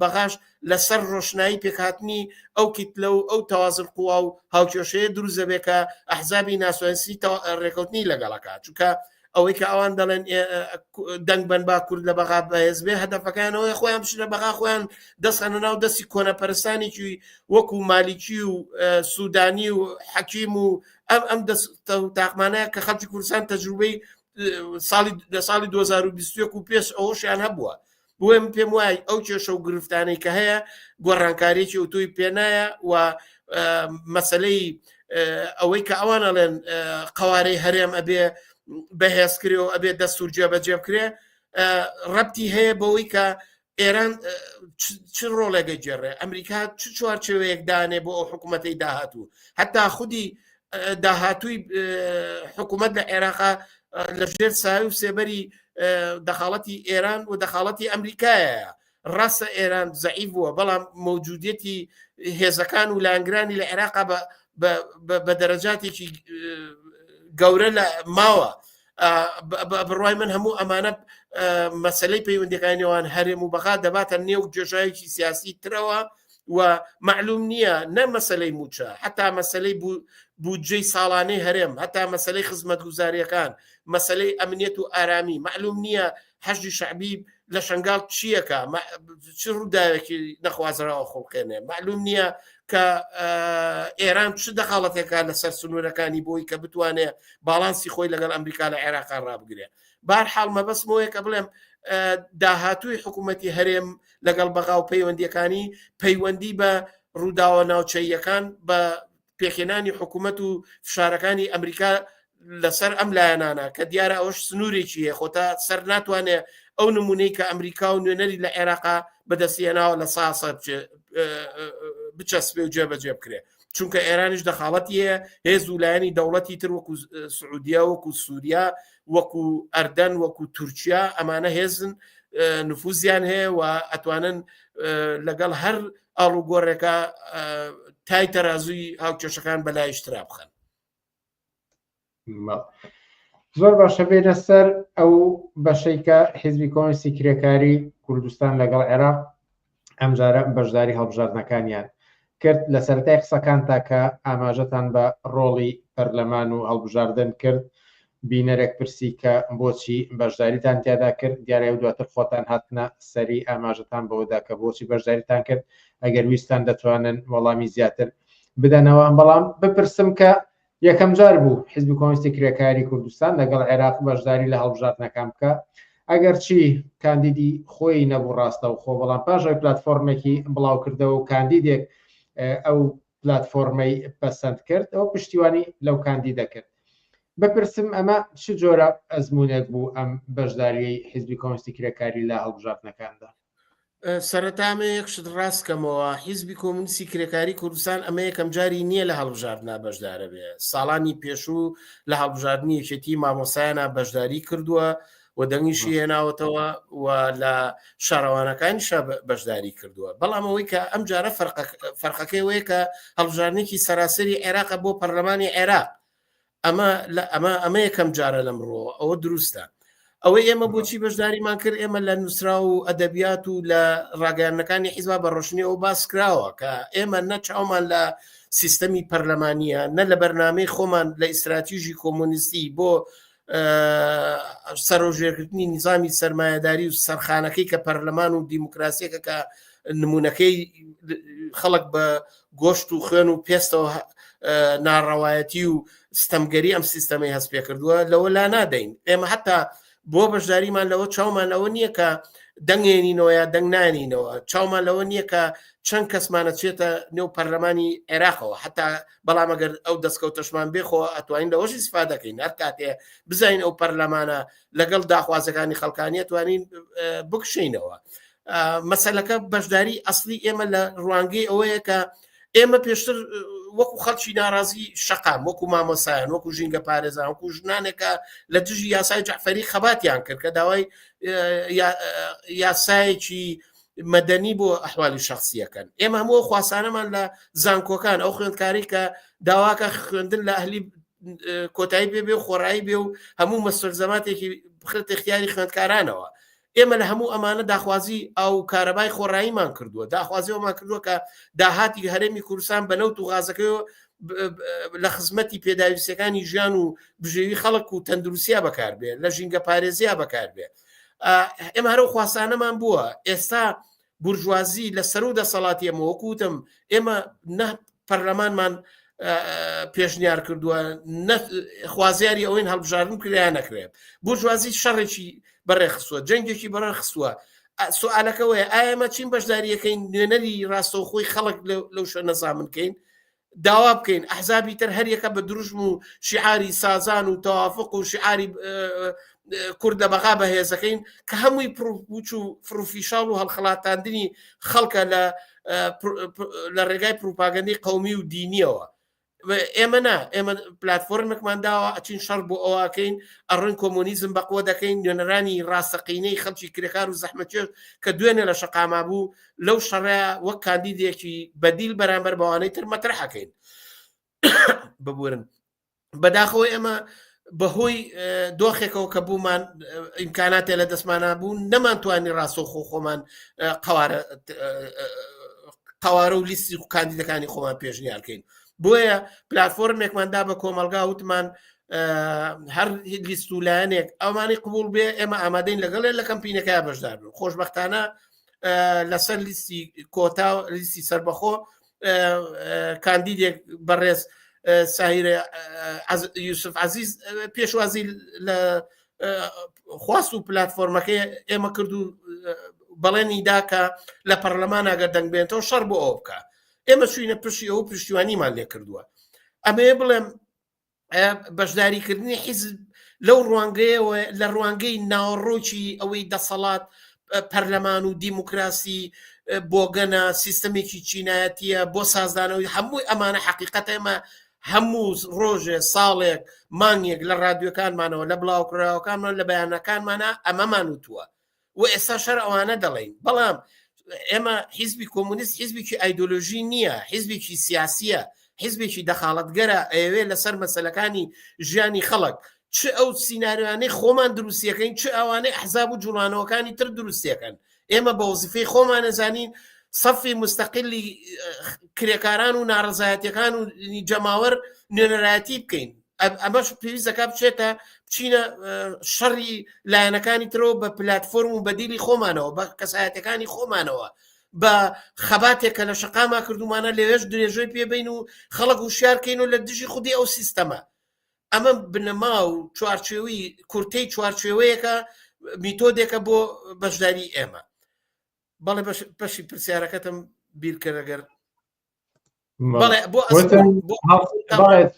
بەغاش لەسەر ڕۆشنایی پێکهاتنی ئەو کیتلە و ئەو تەوازن قووا و هاوکێشەیە دروست دەبێت کە ئەحزابی ناسۆیەنسی ڕێکەوتنی لەگەڵەکە چونکە ئەوەی کە ئەوان دەڵێن دەنگ بن با کورد لە بەغا بەهێز بێ هەدەفەکانەوەی خۆیان بشنە بەغا خۆیان دەستخەنە ناو دەستی کۆنەپەرستانێکی وەکو مالیکی و سوودانی و حەکیم و ئەم تاقمانەیە کە خەڵکی کوردستان تەجروبەی ساڵی 2021 و پێش ئەوەشیان هەبووە بۆیە من پێم وایە ئەو کێشە و گرفتانەی کە هەیە گۆڕانکاریەکی ئۆتۆی پێنایە و مەسلەی ئەوەی کە ئەوان ئەڵێن قوارەی هەرێم ئەبێ بەهێزکرێ و ئەبێ دەستور جێبەجێ بکرێ ڕەبتی هەیە بەوەی کە ئێران چ ڕۆڵێگە جێڕێ ئەمریکا چ چوارچێوەیەک دانێ بۆ ئەو حکوومەتەی داهاتوو هەتا خودی داهاتووی حکوومەت لە عێراقا لەژێر ساوی و سێبەری دەخاڵەتی ئێران و دەخاڵەتی ئەمریکایە ڕاستە ئێران زەعیف بووە بەڵام مەوجودیەتی هێزەکان و لانگرانی لە عێراقا بە دەرەجاتێکی گەورە لە ماوە بڕوای من هەموو ئەمانە مەسلەی پەیوەندیەکانیەوان هەرێم و بەغا دەباتە نێو جێژایەکی سیاسی ترەوە و معلوم نییە نە مەسلەی موچە حتا مەسلەی بودجەی ساڵانەی هەرێم هەتا مەسلەی خزمەت گوزاریەکان مەسلەی ئەمنیەت و ئارامی معلوم نییە حەشدی شەعبی لە شنگال چیەکە چ ڕووداوێکی نەخوازراوە خۆڵکێنێ معلوم نییە کە ئێران چ دەخاڵەتێکە لەسەر سنوورەکانی بۆی کە بتوانێت باڵانسی خۆی لەگەڵ ئەمریکا لە عێراقا ڕابگرێ بارحاڵ مەبەستمەوەیە کە بڵێم داهاتووی حکوومەتی هەرێم لەگەڵ بەغا و پەیوەندیەکانی پەیوەندی بە ڕووداوە ناوچەیەکان بە پێخێنانی حکوومەت و فشارەکانی ئەمریکا لەسەر ئەم لایەنانە کە دیارە ئەوش سنوورێکی هەیە خۆتا سەر ناتوانێت ئەو نمونەی کە ئەمریکا و نوێنەری لە عێراقا بەدەستیێناوە لە ساسە بچەسبێ و جێبەجێ بکرێ چونکە ئێرانیش دەخاڵەتی هەیە هێز و لایەنی دەوڵەتی تر وەکو سعودیا وەکو سووریا وەکو ئەردەن وەکو تورکیا ئەمانە هێزن نفوزیان هەیە و ئەتوانن لەگەڵ هەر ئاڵوگۆڕێکە تای تەرازوی هاوکێشەکان بەلای شترا بخەن. زۆر باشە بێنە سەر ئەو بەشەی کە حیزبی کۆمونیستی کرێکاری کوردستان لەگەڵ عێراق ئەمجارە بەشداری هەڵبژاردنەکانیان کرد. لە سەرەتای قسەکانتا کە ئاماژەتان بە ڕۆڵی پەرلەمان و هەڵبژاردن کرد، بینەرێک پرسی کە بۆچی بەشداریتان تیادا کرد، دیارە دواتر خۆتان هاتنە سەری ئاماژەتان بەوەدا کە بۆچی بەشداریتان کرد. ئەگەر ویستان دەتوانن وەڵامی زیاتر بدەنەوە. بەڵام بپرسم کە یەکەم جار بوو حیزبی کۆمونیستی کرێکاری کوردستان لەگەڵ عێراق بەشداری لە هەڵبژاردنەکان بکە، ئەگەر چی کاندیدی خۆی نەبوو ڕاستە و خۆ، بەڵام پاشەوەی پلتفۆرمێکی بڵاو کردەوە و کاندیدێک ئەو پلتفۆرمەی پەسەند کرد، ئەو پشتیوانی لەو کاندیدە کرد. بپرسم ئەمە چ جۆرە ئەزمونێک بوو ئەم بەشداریەی حیزبی کۆمونیستی کرێکاری لە هەڵبژاردنەکاندا؟ سەرەتامە یەکشت ڕاستکەمەوە حیزبی کۆمونیستی کرێکاری کوردستان ئەمە یەکەم جاری نییە لە هەڵبژاردنە بەشدارە بێ. ساڵانی پێشوو لە هەڵبژاردننی یەکێتی مامۆسایانە بەشداری کردووە و دەنگیشی هێناوەتەوە و لە شارەوانەکانیشە بەشداری کردووە. بەڵام ئەوەی کە ئەم جارە فەرقەکەی وەیە کە هەڵبژاردنێکی سەراسەری عێراقە بۆ پەرلەمانی عێراق. ئەمە یەکەم جارە لەمڕۆ ئەوە دروستە. ئەوەی ئێمە بۆچی بەشداریمان کرد، ئێمە لە نووسرا و ئەدەبیات و لە ڕاگەیاندنەکانی حیزب بە ڕۆشنی ئەو باس کراوە کە ئێمە نەچاومان لە سیستەمی پەرلەمانیە، نە لە بەرنامەی خۆمان لە ئیستراتیژی کۆمونیستی بۆ سەرۆژێردنی نظامی سەرمایهداری و سەرخانەکەی کە پەرلەمان و دیموکراسیەکە کە نمونونەکەی خەڵک بە گۆشت و خوێن و پێستەوە ناڕەوایەتی و ستەمگەری ئەم سیستەمەی هەست پێ کردووە، لەوە لا نادەین. ئێمە حتا بۆ بەشداریمان لەوە چاومان ئەوە نییە کە دەنگێنینەوە یا دەنگ نانینەوە، چاومان لەوە نییە کە چەند کەسمانە چێتە نێو پەرلەمانی عێراقەوە، حتا بەڵام ئەگەر ئەو دەستکەوتەشمان بێخۆ ئەتوانین لەوەش ئیسفادە دەکەین. هەر کاتێ بزانین ئەو پەرلەمانە لەگەڵ داخوازەکانی خەڵکانی توانین بکشینەوە. مەسەلەکە بەشداری ئەسلی ئێمە لە ڕوانگەی ئەوەیە کە ئێمە پێشتر وەکو خەڵکی ناڕازی شەقام، وەکو مامۆسایان، وەکو ژینگە پارێزان، وەکو ژنانێکە لە دژی یاسای جەعفەری خەباتیان کرد کە داوای یاسایەکی مەدەنی بۆ ئەحوالی شەخصیەکەن. ئێمە هەموو خواسانەمان لە زانکۆکان، ئەو خوێندکاری کە داواکە خوێندن لە ئەهلی کۆتایی پێ بێ و خۆڕایی بێ و هەموو مەسەرزەماتێکی بخرێت اختیاری خوێندکارانەوە. ئێمە لە هەموو ئەمانە داخوازی ئەو کارەبای خۆڕاییمان کردووە، داخوازیەوەمان کردووە کە داهاتی هەرێمی کوردستان بە نەوت و غازەکەیەوە لە خزمەتی پێداویستەکانی ژیان و بژێوی خەڵک و تەندروستیا بەکاربێ، لە ژینگە پارێزییا بەکاربێ. ئێمە هەرو خواسانەمان بووە. ئێستا بورژوازی لە سەر و دەسەڵاتی ئێمە وەکوتم ئێمە نە پەرلەمانمان پێشنیار کردووە، خوازیاری ئەوەین هەڵبژاردن کریان نەکرێت. بورژوازی شەڕێکی بەڕێخستووە، جەنگێکی بەڕێخستووە. سوالەکەوەیە ئایا ئێمە چین بەشداریەکەین نوێنەری ڕاستەوخۆی خەڵک لەو شوێنە نەزانن بکەین، داوا بکەین ئەحزابی تر هەریەکە بە دروژم و شیعاری سازان و تەوافق و شیعاری کوردە بەغا بەهێزەکەین کە هەمووی پروچ و فروفیشاڵ و هەڵخەڵاتاندنی خەڵکە لە ڕێگای پروپاگەندی قەومی و دینیەوە. ئێمە ئێمە پلتفۆرمێکمان داوە ئەچین شەڕ بۆ ئەوواکەین، ئەڕۆین کۆمۆنیزم بەقوە دەکەین، نوێنەرانی ڕاستەقینەی خەڵکی کرێکار و زەحمەتکێش کە دوێنێ لە شەقاما بوو لەو شەڕەیە وەک کاندیدێکی بەدیل بەرامبەر بەوانەی تر مەترحەکەین ببورن. بەداخەوە ئێمە بەهۆی دۆخێکەوە کە بوومان ئیمکاناتێ لە دەستمانە بوو نەمانتوانی ڕاستەوخۆ خۆمان قەوارە و لیستی و کاندیدەکانی خۆمان پێشنیارکەین. بۆیە پلتفۆرمێکماندا بە کۆمەلگا وتمان هەر لیست و لایەنێک ئەومانی قبول بێ ئێمە ئامادەین لەگەڵێ لە کەمپینەکە بەشدار بن. خۆشبەختانە لەسەر لیستی کۆتا لیستی سەربەخۆ کاندیدێک بەڕێز ساهیرە یوسف عەزیز پێشوازی لە خواست و پلتفۆرمەکەی ئێمە کرد و بەڵێنی دا کە لە پەرلەمان ئەگەر دەنگ بێنێتەوە شەڕ بۆ ئەو بکە. ئێمە چوینە پشتی ئەو پشتیوانیمان لێ کردووە. ئەمێ بڵێم بەشداریکردنی حیزب لەو ڕوانگەیەوە لە ڕوانگەی ناوەڕۆکی ئەوەی دەسەڵات پەرلەمان و دیموکراسی بۆگەنە سیستەمێکی چینایەتیە بۆ سازدانەوەی هەمووی ئەمانە حەقیقەت ئێمە هەموو ڕۆژێ ساڵێک مانگێک لە ڕادیۆکانمانەوە لە بڵاوکراوەکانمان لە بەیانەکانمانە ئەمەمان وتووە و ئێستا شەر ئەوانە دەڵێن بەڵام ئێمە حیزبی کۆمونیست حیزبێکی ئایدۆلۆژی نییە حیزبێکی سیاسیە حیزبێکی دەخاڵەتگەرە ئەوێ لەسەر مەسەلەکانی ژیانی خەڵک چ ئەو سیناریوانەی خۆمان دروستیەکەین چ ئەوانەی ئەحزاب و جوڵانەوەکانی تر دروستیەکەن ئێمە بە وەزیفەی خۆمان نەزانین سەفی مستەقلی کرێکاران و ناڕەزایەتیەکان و جەماوەر نوێنەرایەتی بکەین ئەمەش پێویستەکە بچێتە بچینە شەڕی لایەنەکانی ترەوە بە پلاتفۆرم و بەدیلی خۆمانەوە بە کەسایەتەکانی خۆمانەوە بە خەباتێکە لە شقاما کردومانە لەوێش درێژۆی پێبین و خەڵک وشارکەین و لە دژی خودی ئەو سیستەمە ئەمە بنەما و چوارچێوی کورتەی چوارچێوەیەکە میتۆدێکە بۆ بەشداری ئێمە بەڵێ بەشی پرسیارەکەتم بیرکەرەگەر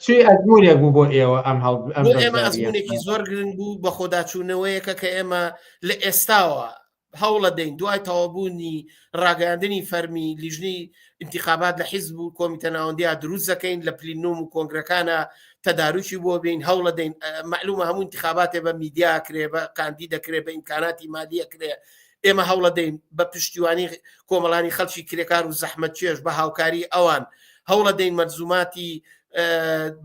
چی ئەزمونێک بوو بۆ ئێوە بۆ ئێمە ئەزمونێکی زۆر گرنگ بوو بە خۆداچوونەوەیەکە کە ئێمە لە ئێستاوە هەوڵە دەین دوای تەوابوونی ڕاگەاندنی فەرمی لیژنەی انتخابات لە حیزب و کۆمیتە ناوەندیە دروست دەکەین لە پلینۆم و کۆنگرەکانە تەداروکی بۆ بین هەوڵە دەین معلومە هەموو انتخاباتێ بە میدیا کرێ بە کاندی دەکرێت بە ئیمکاناتی مالیە کرێ ئێمە هەوڵە دەین بە پشتیوانی کۆمەڵانی خەڵکی کرێکار و زەحمەت چێش بە هاوکاری ئەوان هەوڵە دەین مەرزوماتی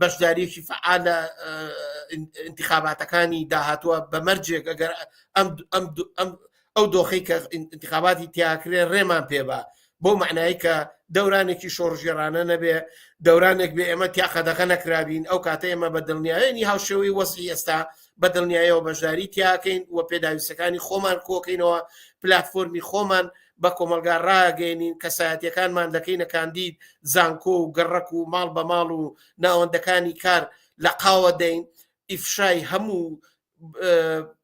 بەشداریەکی فعال لە انتخاباتەکانی داهاتووە بە مەرجێک ئەگەر ئەو دۆخەی کە انتخاباتی تیاکرێ ڕێمان پێبە بۆ معنایی کە دەورانێکی شۆڕژێرانە نەبێ دەورانێک بێ ئێمە تیاقەدەکە نەکرابین ئەو کاتە ئێمە بە دڵنیایەنی هاوشێوەی وەزی ئێستا بە دڵنیایەوە بەشداری تیاکەین و پێداویستەکانی خۆمان کۆکەینەوە پلاتفۆرمی خۆمان بە کۆمەلگا ڕاگەێنین کەسایەتیەکانمان دەکەینە کاندید زانکۆ و گەڕک و ماڵ بە ماڵ و ناوەندەکانی کار لە قاوە دەین ئیفشای هەموو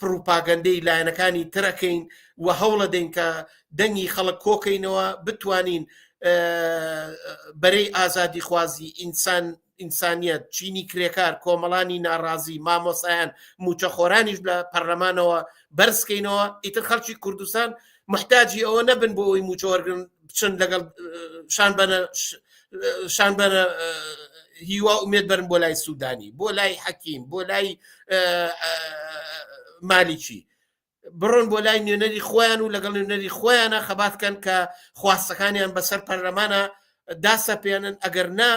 پروپاگەندەی لایەنەکانی ترەکەین و هەوڵە دەین کە دەنگی خەڵک کۆکەینەوە بتوانین بەرەی ئازادی خوازی ئینسانیەت چینی کرێکار کۆمەڵانی ناڕازی مامۆسایان موچەخۆرانیش لە پەرلەمانەوە بەرزکەینەوە ئیتر خەڵکی کوردستان محتاجی ئەوە نەبن بۆ ئەوی موچەوەرگن بچن لەگەڵ شان بەنە هیوا ئومێد بەرن بۆ لای سوودانی بۆ لای حەکیم بۆ لای مالیکی بڕۆن بۆ لای نوێنەری خۆیان و لەگەڵ نوێنەری خۆیانە خەباتکەن کە خواستەکانیان بەسەر پەرلەمانە داسەپێنن ئەگەر نا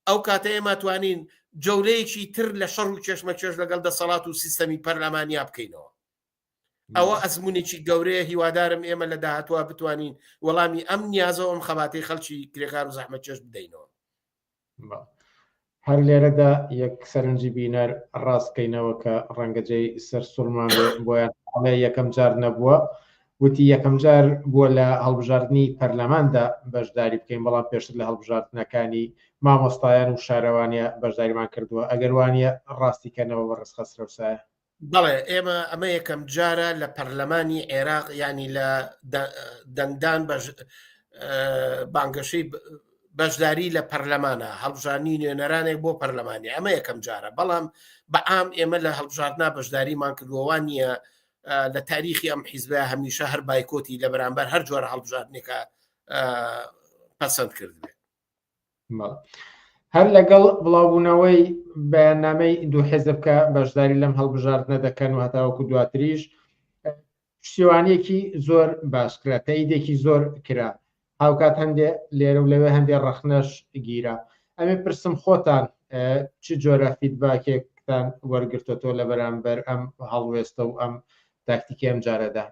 ئەو کاتە ئێمە توانین جەولەیەکی تر لە شەڕ و چێشمەکێش لەگەڵ دەسەڵات و سیستەمی پەرلەمانیا بکەینەوە ئەوە ئەزمونێکی گەورەیە هیوادارم ئێمە لە داهاتوە بتوانین وەڵامی ئەم نیازەوە ئەم خەباتەی خەڵکی کرێکار و زەحمەت چێش بدەینەوە هەر لێرەدا یەک سەرنجی بینەر ڕاستکەینەوە کە ڕەنگەجێی سەر سوڵمان بۆیان یەکەم جار نەبووە وتی یەکەم جار بووە لە هەڵبژاردننی پەرلەماندا بەشداری بکەین بەڵام پێشتر لە هەڵبژاردنەکانی مامۆستایان و شارەوانە بەشداریمان کردووە ئەگەر وانە ڕاستیکەنەوە بە ڕستخەسرەوسایە بەڵێ ئێمە ئەمە یەکەم جارە لە پەرلەمانی عێراق ینی لە دەنگدان بانگەشەی بەشداری لە پەرلەمانە هەڵبژاردننی نوێنەرانێک بۆ پەرلەمانی ئەمە یەکەم جارە بەڵام بەعام ئێمە لە هەڵبژاردنا بەشداریمان کردووەوان نیە لە تاریخی ئەم حیزبە هەمیشە هەر بایکۆتی لە بەرامبەر هەر جۆرە هەڵبژاردنێکە پەسەند کردبێت هەر لەگەڵ بڵاوبوونەوەی بەیاننامەی دوو حیزب کە بەشداری لەم هەڵبژاردنە دەکەن و هەتاوەکو دواتریش پشتیوانیەکی زۆر باشکرا تەیدێکی زۆر کرا هاوکات هەندێ لێرە و لەوێ هەندێک ڕەخنەش گیرە ئەمێ پرسم خۆتان چ جۆرە فیدباکێکتان وەرگرتۆ لە بەرامبەر ئەم هەڵوێستە و ئەم تاکتیکی ئەم جارەدا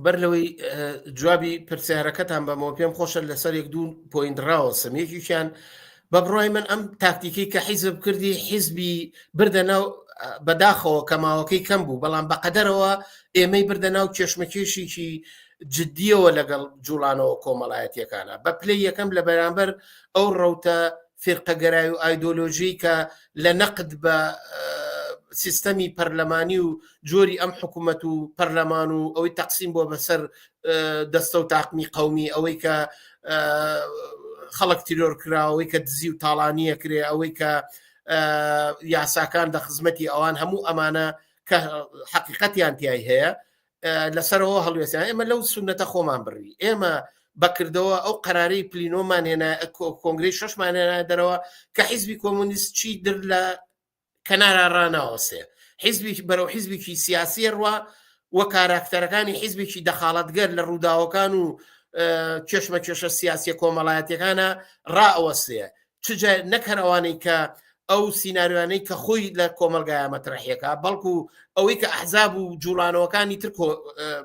بەر لەوەی جوابی پرسیارەکەتان بەمەوە پێم خۆشە لەسەر یەک دوو پۆینت ڕاوەسم یەکیشیان بە بڕای من ئەم تاکتیکی کە حیزب کردی حیزبی بردە ناو بەداخەوە کەماوەکەی کەم بوو بەڵام بەقەدەرەوە ئێمەی بردە ناو کێشمەکێشێکی جددیەوە لەگەڵ جوڵانەوە کۆمەڵایەتیەکانە بە پلەی یەکەم لە بەرامبەر ئەو ڕەوتە فێرقەگەرای و ئایدۆلۆژی کە لە نەقد بە سیستەمی پەرلەمانی و جۆری ئەم حکوومەت و پەرلەمان و ئەوەی تەقسیم بۆ بەسەر دەستە و تاقمی قەومی ئەوەی کە خەڵک تیرۆر کراوەی کە دزی و تاڵانیە کرێ ئەوەی کە یاساکان دە خزمەتی ئەوان هەموو ئەمانە کە حەقیقەتیان تیای هەیە لەسەرەوە هەڵوێستیان ئێمە لەو سونەتە خۆمان بڕی ئێمە بەکردەوە ئەو قەرارەی پلینۆمان هێنا کۆنگرەی شەشمان هێنا دەرەوە کە حیزبی کۆمونیست چی در لە کەنارە ڕاناوەسێ حیزبی بەرەو حیزبێکی سیاسی ڕوا وە کاراکتەرەکانی حیزبێکی دەخاڵەتگەر لە ڕووداوەکان و کێشمە کێشە سیاسی کۆمەڵایەتەکانە ڕائەوەستەیە چجا نەکەرەوانەی کە ئەو سینناریوانەی کە خۆی لە کۆمەلگایە مەترەحیەکە بەڵکو ئەوەی کە ئەحزاب و جوڵانەوەکانی تر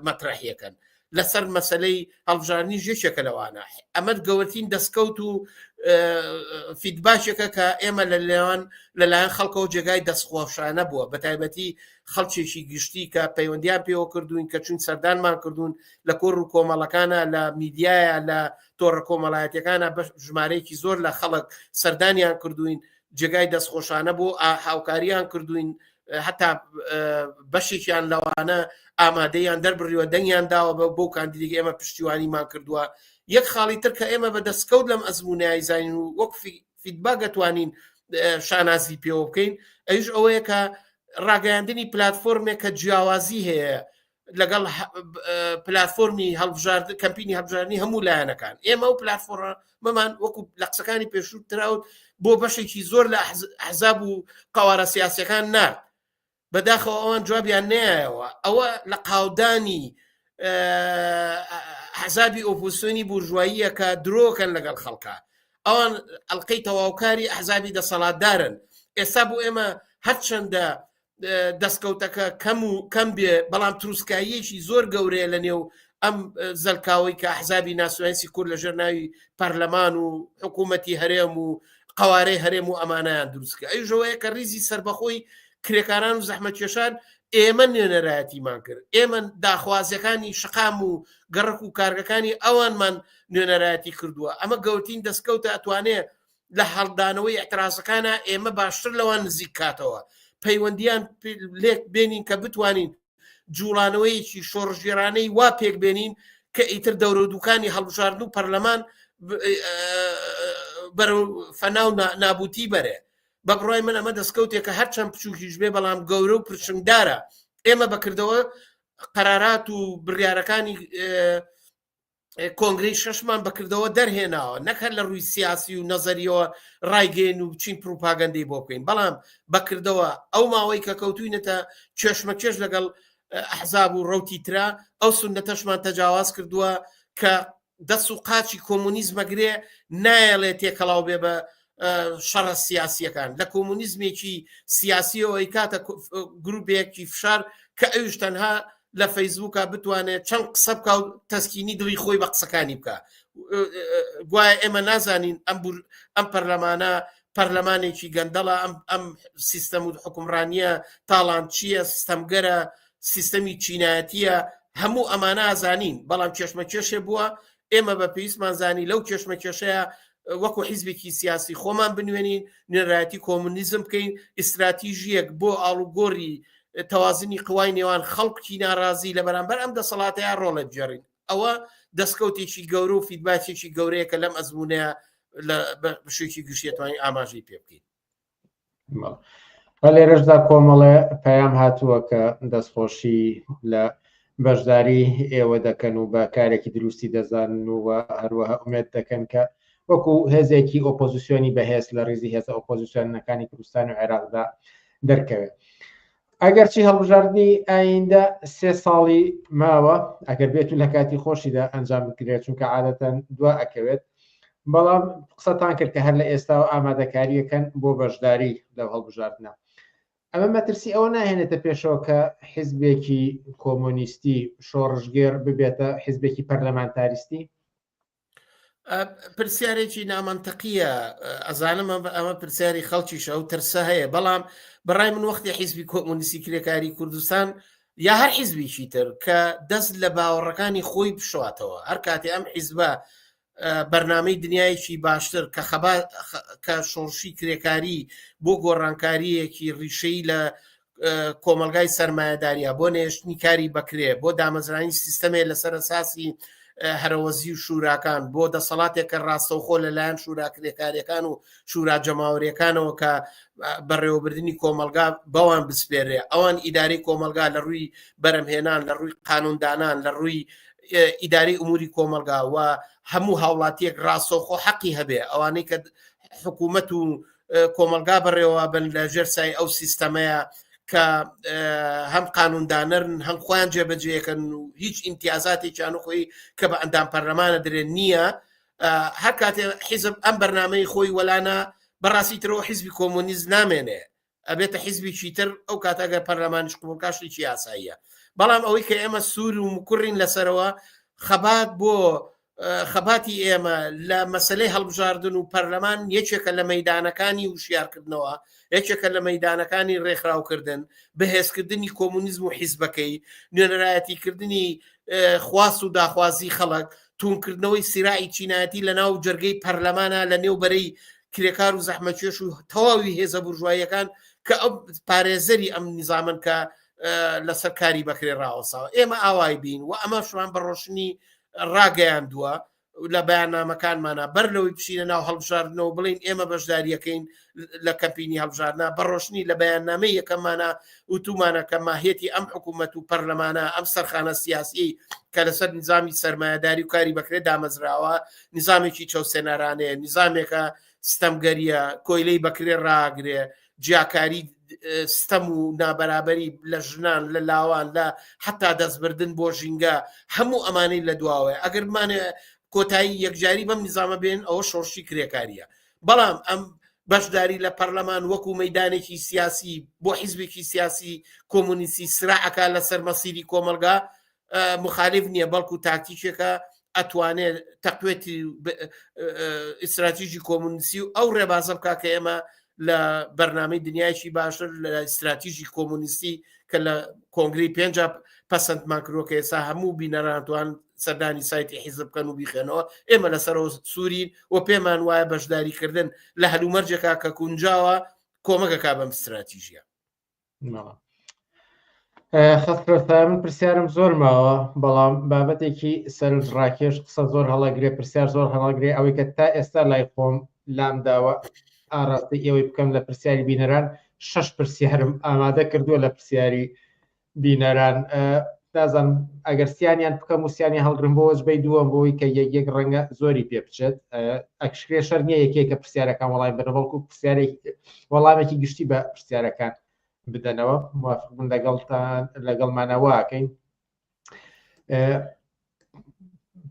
مەترەحیەکەن لەسەر مەسلەی هەڵبژاردننی ژێشێکە لەوانە ئەمەد گەورەترین دەستکەوت و فیدباشێکە کە ئێمە لەلایەن خەڵکەوە جێگای دەستخۆشانە بووە بە تایبەتی خەڵکێکی گشتی کە پەیوەندیان پێوە کردوین کە چون سەردانمان کردوون لە کۆڕ و کۆمەڵەکانە لە میدیایە لە تۆڕە کۆمەڵایەتەکانە بە ژمارەیەکی زۆر لە خەڵک سەردانیان کردوین جێگای دەستخۆشانە بۆ هاوکاریان کردوین حتا بەشێکیان لەوانە ئامادەیان دەربڕیوە دەنگیان داوە بۆ کاندیدێکی ئێمە پشتیوانیمان کردووە یەک خاڵی تر کە ئێمە بە دەستکەوت لەم ئەزمونایی زانین و وەک فیدباک دەتوانین شانازی پێوە بکەین ئەوش ئەوەیە کە ڕاگەیاندنی پلاتفۆرمێک کە جیاوازی هەیە لەگەڵ پلاتفۆرمی کەمپینی هەڵبژاردننی هەموو لایەنەکان ئێمە و پلاتفۆرمەمان وەکو لە قسەکانی پێشوو تراوت بۆ بەشێکی زۆر لە ئەحزاب و قەوارە سیاسیەکان نارد بەداخەوە ئەوان جوابیان نایەوە ئەوە لە قاودانی حەزابی ئۆپۆزیسیۆنی بورژواییە کە درۆکەن لەگەڵ خەڵکە ئەوان ئەڵقەی تەواوکاری ئەحزابی دەسەڵاتدارن ئێستا بۆ ئێمە هەرچەندە دەستکەوتەکە کەم بێ بەڵام تروسکاییەکی زۆر گەورەیە لە نێو ئەم زەلکاوی کە ئەحزابی ناسیۆنالیستی کورد لە ژێرناوی پەرلەمان و حکوومەتی هەرێم و قەوارەی هەرێم و ئەمانەیان دروستکە ئەوژەوەیە کە ریزی سەربەخۆی کرێکاران و زەحمەتکێشان ئێمە نوێنەرایەتیمان کرد ئێمە داخوازیەکانی شقام و گەڕک و کارگەکانی ئەوانمان نوێنەرایەتی کردووە ئەمە گەورەترین دەستکەوتە ئەتوانێت لە هەڵدانەوەی ئەترازەکانە ئێمە باشتر لەوان نزیک کاتەوە پەیوەندیان لێک بێنین کە بتوانین جوڵانەوەیکی شۆڕژێرانەی وا پێک بێنین کە ئیتر دەورە دووکانی هەڵبژاردن و پەرلەمان بەرەو فەناو نابوتی بەرێ بە بڕای من ئەمە دەستکەوتێکە هەرچەند بچووکیش بێ بەڵام گەورە و پرچنگدارە ئێمە بەکردەوە قەرارات و بڕیارەکانی کۆنگرەی شەشمان بەکردەوە دەرهێناوە نەکە لە ڕووی سیاسی و نەزەریەوە ڕایگەین و بچین پروپاگەندەی بۆ بکەین بەڵام بەکردەوە ئەو ماوەی کە کەوتوینەتە کێشمەکێش لەگەڵ ئەحزاب و ڕەوتی ترا ئەو سونەتەشمان تەجاواز کردووە کە دەست و قاچی کۆمونیزمەگرێ نایەڵێ تێکەڵاو بێ بە شەڕە سیاسیەکان لە کۆمونیزمێکی سیاسیەوەی کاتە گروپێکی فشار کە ئەوش تەنها لە فەیسبووکە بتوانێت چەند قسە بکە و تەسکینی دڵی خۆی بە قسەکانی بکە گوایە ئێمە نازانین ئەم پەرلەمانە پەرلەمانێکی گەندەڵە ئەم سیستەم و حکومڕانیە تاڵان چییە سیستەمگەرە سیستەمی چینایەتیە هەموو ئەمانە ئازانین بەڵام کێشمەکێشێ بووە ئێمە بە پێویستمان زانی لەو کێشمەکێشەیە وەکو حیزبێکی سیاسی خۆمان بنوێنین نوێنەرایەتی کۆمونیزم بکەین ئیستراتیژیەک بۆ ئاڵوگۆڕی تەوازنی قوای نێوان خەڵکی ناڕازی لە بەرامبەر ئەم دەسەڵاتەیە ڕۆڵە بجێڕین ئەوە دەستکەوتێکی گەورە و فیدباکێکی گەورەیە کە لەم ئەزمونەیە لە شوێکی گشتێتوانی ئاماژەی پێ بکەین بە لێرەشدا کۆمەڵێ پەیام هاتووە کە دەستخۆشی لە بەشداری ئێوە دەکەن و بە کارێکی دروستی دەزانن و هەروەها ئومێد دەکەن کە وەکو هێزێکی ئۆپۆزیسیۆنی بەهێز لە ڕێزی هێزە ئۆپۆزیسیۆنەکانی کوردستان و عێراقدا دەرکەوێت ئەگەرچی هەڵبژاردننی ئایندە 3 ساڵی ماوە ئەگەر بێت و لە کاتی خۆشیدا ئەنجام بکرێت چونکە عادەتەن دوا ئەکەوێت بەڵام قسەتان کرد کە هەر لە ئێستا و ئامادەکاریەکەن بۆ بەشداری لەو هەڵبژاردنە ئەمە مەترسی ئەوە ناهێنێتە پێشەوە کە حیزبێکی کۆمۆنیستی شۆڕژگێر ببێتە حیزبێکی پەرلەمانتاریستی پرسیارێکی نامەنتەقیە ئەزانم ئەمە پرسیاری خەڵکیشە و ترسە هەیە بەڵام بەڕای من وەختی حیزبی کۆمۆنیستی کرێکاری کوردستان یا هەر حیزبێکی تر کە دەست لە باوەڕەکانی خۆی بشواتەوە هەر کاتێ ئەم حیزبە بەرنامەی دنیایەکی باشتر کە شۆڕشی کرێکاری بۆ گۆڕانکاریەکی ڕیشەی لە کۆمەلگای سەرمایەداریە بۆ نێشتنی کاری بەکرێ بۆ دامەزرانی سیستەمێ لەسەر ئەساسی هەرەوەزی و شوراکان بۆ دەسەڵاتێکە ڕاستەوخۆ لەلایەن شورا کرێکاریەکان و شورا جەماوەریەکانەوە کە بەڕێوەبردننی کۆمەلگا بەوان بسپێرێ ئەوان ئیداری کۆمەلگا لە ڕووی بەرەمهێنان لە ڕووی قانوندانان لە ڕووی ئیداری ئوموری کۆمەلگا و هەموو هاوڵاتیەک ڕاستەوخۆ حەقی هەبێ ئەوانەی کە حکوومەت و کۆمەلگا بەڕێوە بن لە ژێرسای ئەو سیستەمەیە کە هەم قانوندانرن هەم خۆیان جێبەجێەکەن و هیچ ئیمتیازاتێکیان خۆی کە بە ئەندام پەرلەمانە درێن نییە هەر کاتێ حیزب ئەم بەرنامەی خۆی وەلانە بەڕاستی ترەوە حیزبی کۆمۆنیست نامێنێ ئەبێتە حیزبی چیتر ئەو کاتەگەر پەرلەمانیش قبولکاشتێکی یاساییە بەڵام ئەوەی کە ئێمە سوور و مکوڕین لەسەرەوە خەبات بۆ خەباتی ئێمە لە مەسلەی هەڵبژاردن و پەرلەمان یەکێکە لە مەیدانەکانی وشیارکردنەوە یەکێکە لە مەیدانەکانی ڕێکخراوکردن بەهێزکردنی کۆمونیزم و حیزبەکەی نوێنەرایەتیکردنی خواست و داخوازی خەڵک توونکردنەوەی سیرائی چینایەتی لە ناو جەرگەی پەرلەمانە لە نێوبەرەی کرێکار و زەحمەکێش و تەواوی هێزە بورژواییەکان کە ئەو پارێزەری ئەم نیزامن کە لەسەر کاری بەکرێ ڕاوەساوە ئێمە ئاوای بین و ئەمە شوان بەڕۆشنی ڕاگەیاندووە لە بەیاننامەکانمانە بەر لەوەی بچینە ناو هەڵبژاردنەوە بڵین ئێمە بەشداریەکەین لە کەمپینی هەڵبژاردنە بەڕۆشنی لە بەیاننامەی یەکەممانە وتومانە کە ماهێتی ئەم حکوومەت و پەرلەمانە ئەم سەرخانە سیاسی کە لەسەر نظامی سەرمایهداری و کاری بەکرێ دامەزراوە نظامێکی چەوسێنەرانەیە نظامێکە ستەمگەریە کۆیلەی بەکرێ ڕاگرێ جیاکاری ستەم و نابەرابەری لە ژنان لە لاوان لە حتا دەستبردن بۆ ژینگە هەموو ئەمانەی لە دواوەیە ئەگەرمانە کۆتایی یەکجاری بەم نظامە بێن ئەوە شۆڕشی کرێکاریە بەڵام ئەم بەشداری لە پەرلەمان وەکو مەیدانێکی سیاسی بۆ حیزبێکی سیاسی کۆمونیستی سراعەکە لەسەر مەسیری کۆمەلگا مخالف نییە بەڵکو تاکتیکێکە ئەتوانێت تەقوێتی ئیستراتیژی کۆمونیستی و ئەو ڕێبازە بکا کە ئێمە لە بەرنامەی دنیایشی باشتر لە ئیستراتیژی کۆمونیستی کە لە کۆنگری 5 پەسەندمان کردووە کە ئێستا هەموو بینەرانتوان سەردانی سایتی حیزب بکەن و بیخێنەوە ئێمە لەسەرەوە سوورین و پێمان وایە بەشداریکردن لە هەلومەرجێکا کە کونجاوە کۆمەکەکا بەم استراتیژیە خەفرۆتا من پرسیارم زۆر ماوە بەڵام بابەتێکی سەرنجڕاکێش قسە زۆر هەڵەگرێ پرسیار زۆر هەڵەگرێ ئەوەی کە تا ئێستا لای خۆم لام داوە ئاراستی ئێوەی بکەم لە پرسیاری بینەران 6 پرسیارم ئامادە کردووە لە پرسیاری بینەران دازانم ئەگەر سییانیان بکەم و سیانی هەڵگرم بۆش بەی دووەم بۆی کە یەک ڕەنگە زۆری پێ بچێت ئەکشکرێ شەر نییە یەکێکە پرسیارەکان وەڵام بەرەوەڵکو وەڵامێکی گشتی بە پرسیارەکان بدەنەوە موافق بوون لەگەڵمانەوەکەین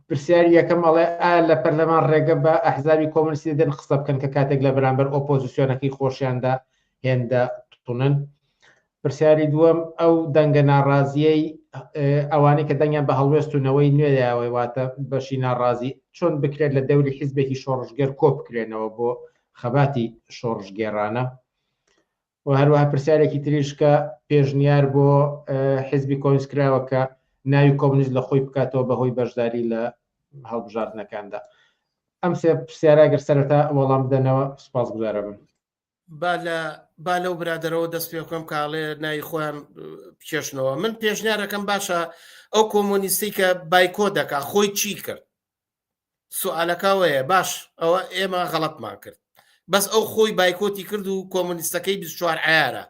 پرسیاری یەکەم ئەڵێ لە پەرلەمان ڕێگە بە ئەحزابی کۆمونیستی دەن قسە بکەن کە کاتێک لە بەرامبەر ئۆپۆزیسیۆنەکەی خۆشیاندا هێندە تونن پرسیاری دووەم ئەو دەنگە ناڕازیەی ئەوانەی کە دەنگیان بە هەڵوێستونەوەی نوێداوەی واتە بەشی ناڕازی چۆن بکرێت لە دەوری حیزبێکی شۆڕژگەر کۆ بکرێنەوە بۆ خەباتی شۆڕژگێڕانە و هەروەها پرسیارێکی تریش کە پێشنیار بۆ حیزبی کۆمیست کراوە کە ناوی کۆمونیست لە خۆی بکاتەوە بەهۆی بەشداری لە هەڵبژاردنەکاندا ئەم سێ پرسیارەگەر سەرەتا وەڵام بدەنەوە سوپاسگوزارە بن با لەو برادرەوە دەست پێ بکەم کاڵێ ناوی خۆیان بکێشنەوە من پێشنیارەکەم باشە ئەو کۆمونیستی کە بایکۆ دەکا خۆی چی کرد سوالەکەوەیە باش ئەوە ئێمە غەڵەتمان کرد بەس ئەو خۆی بایکۆتی کرد و کۆمونیستەکەی 24 عیارە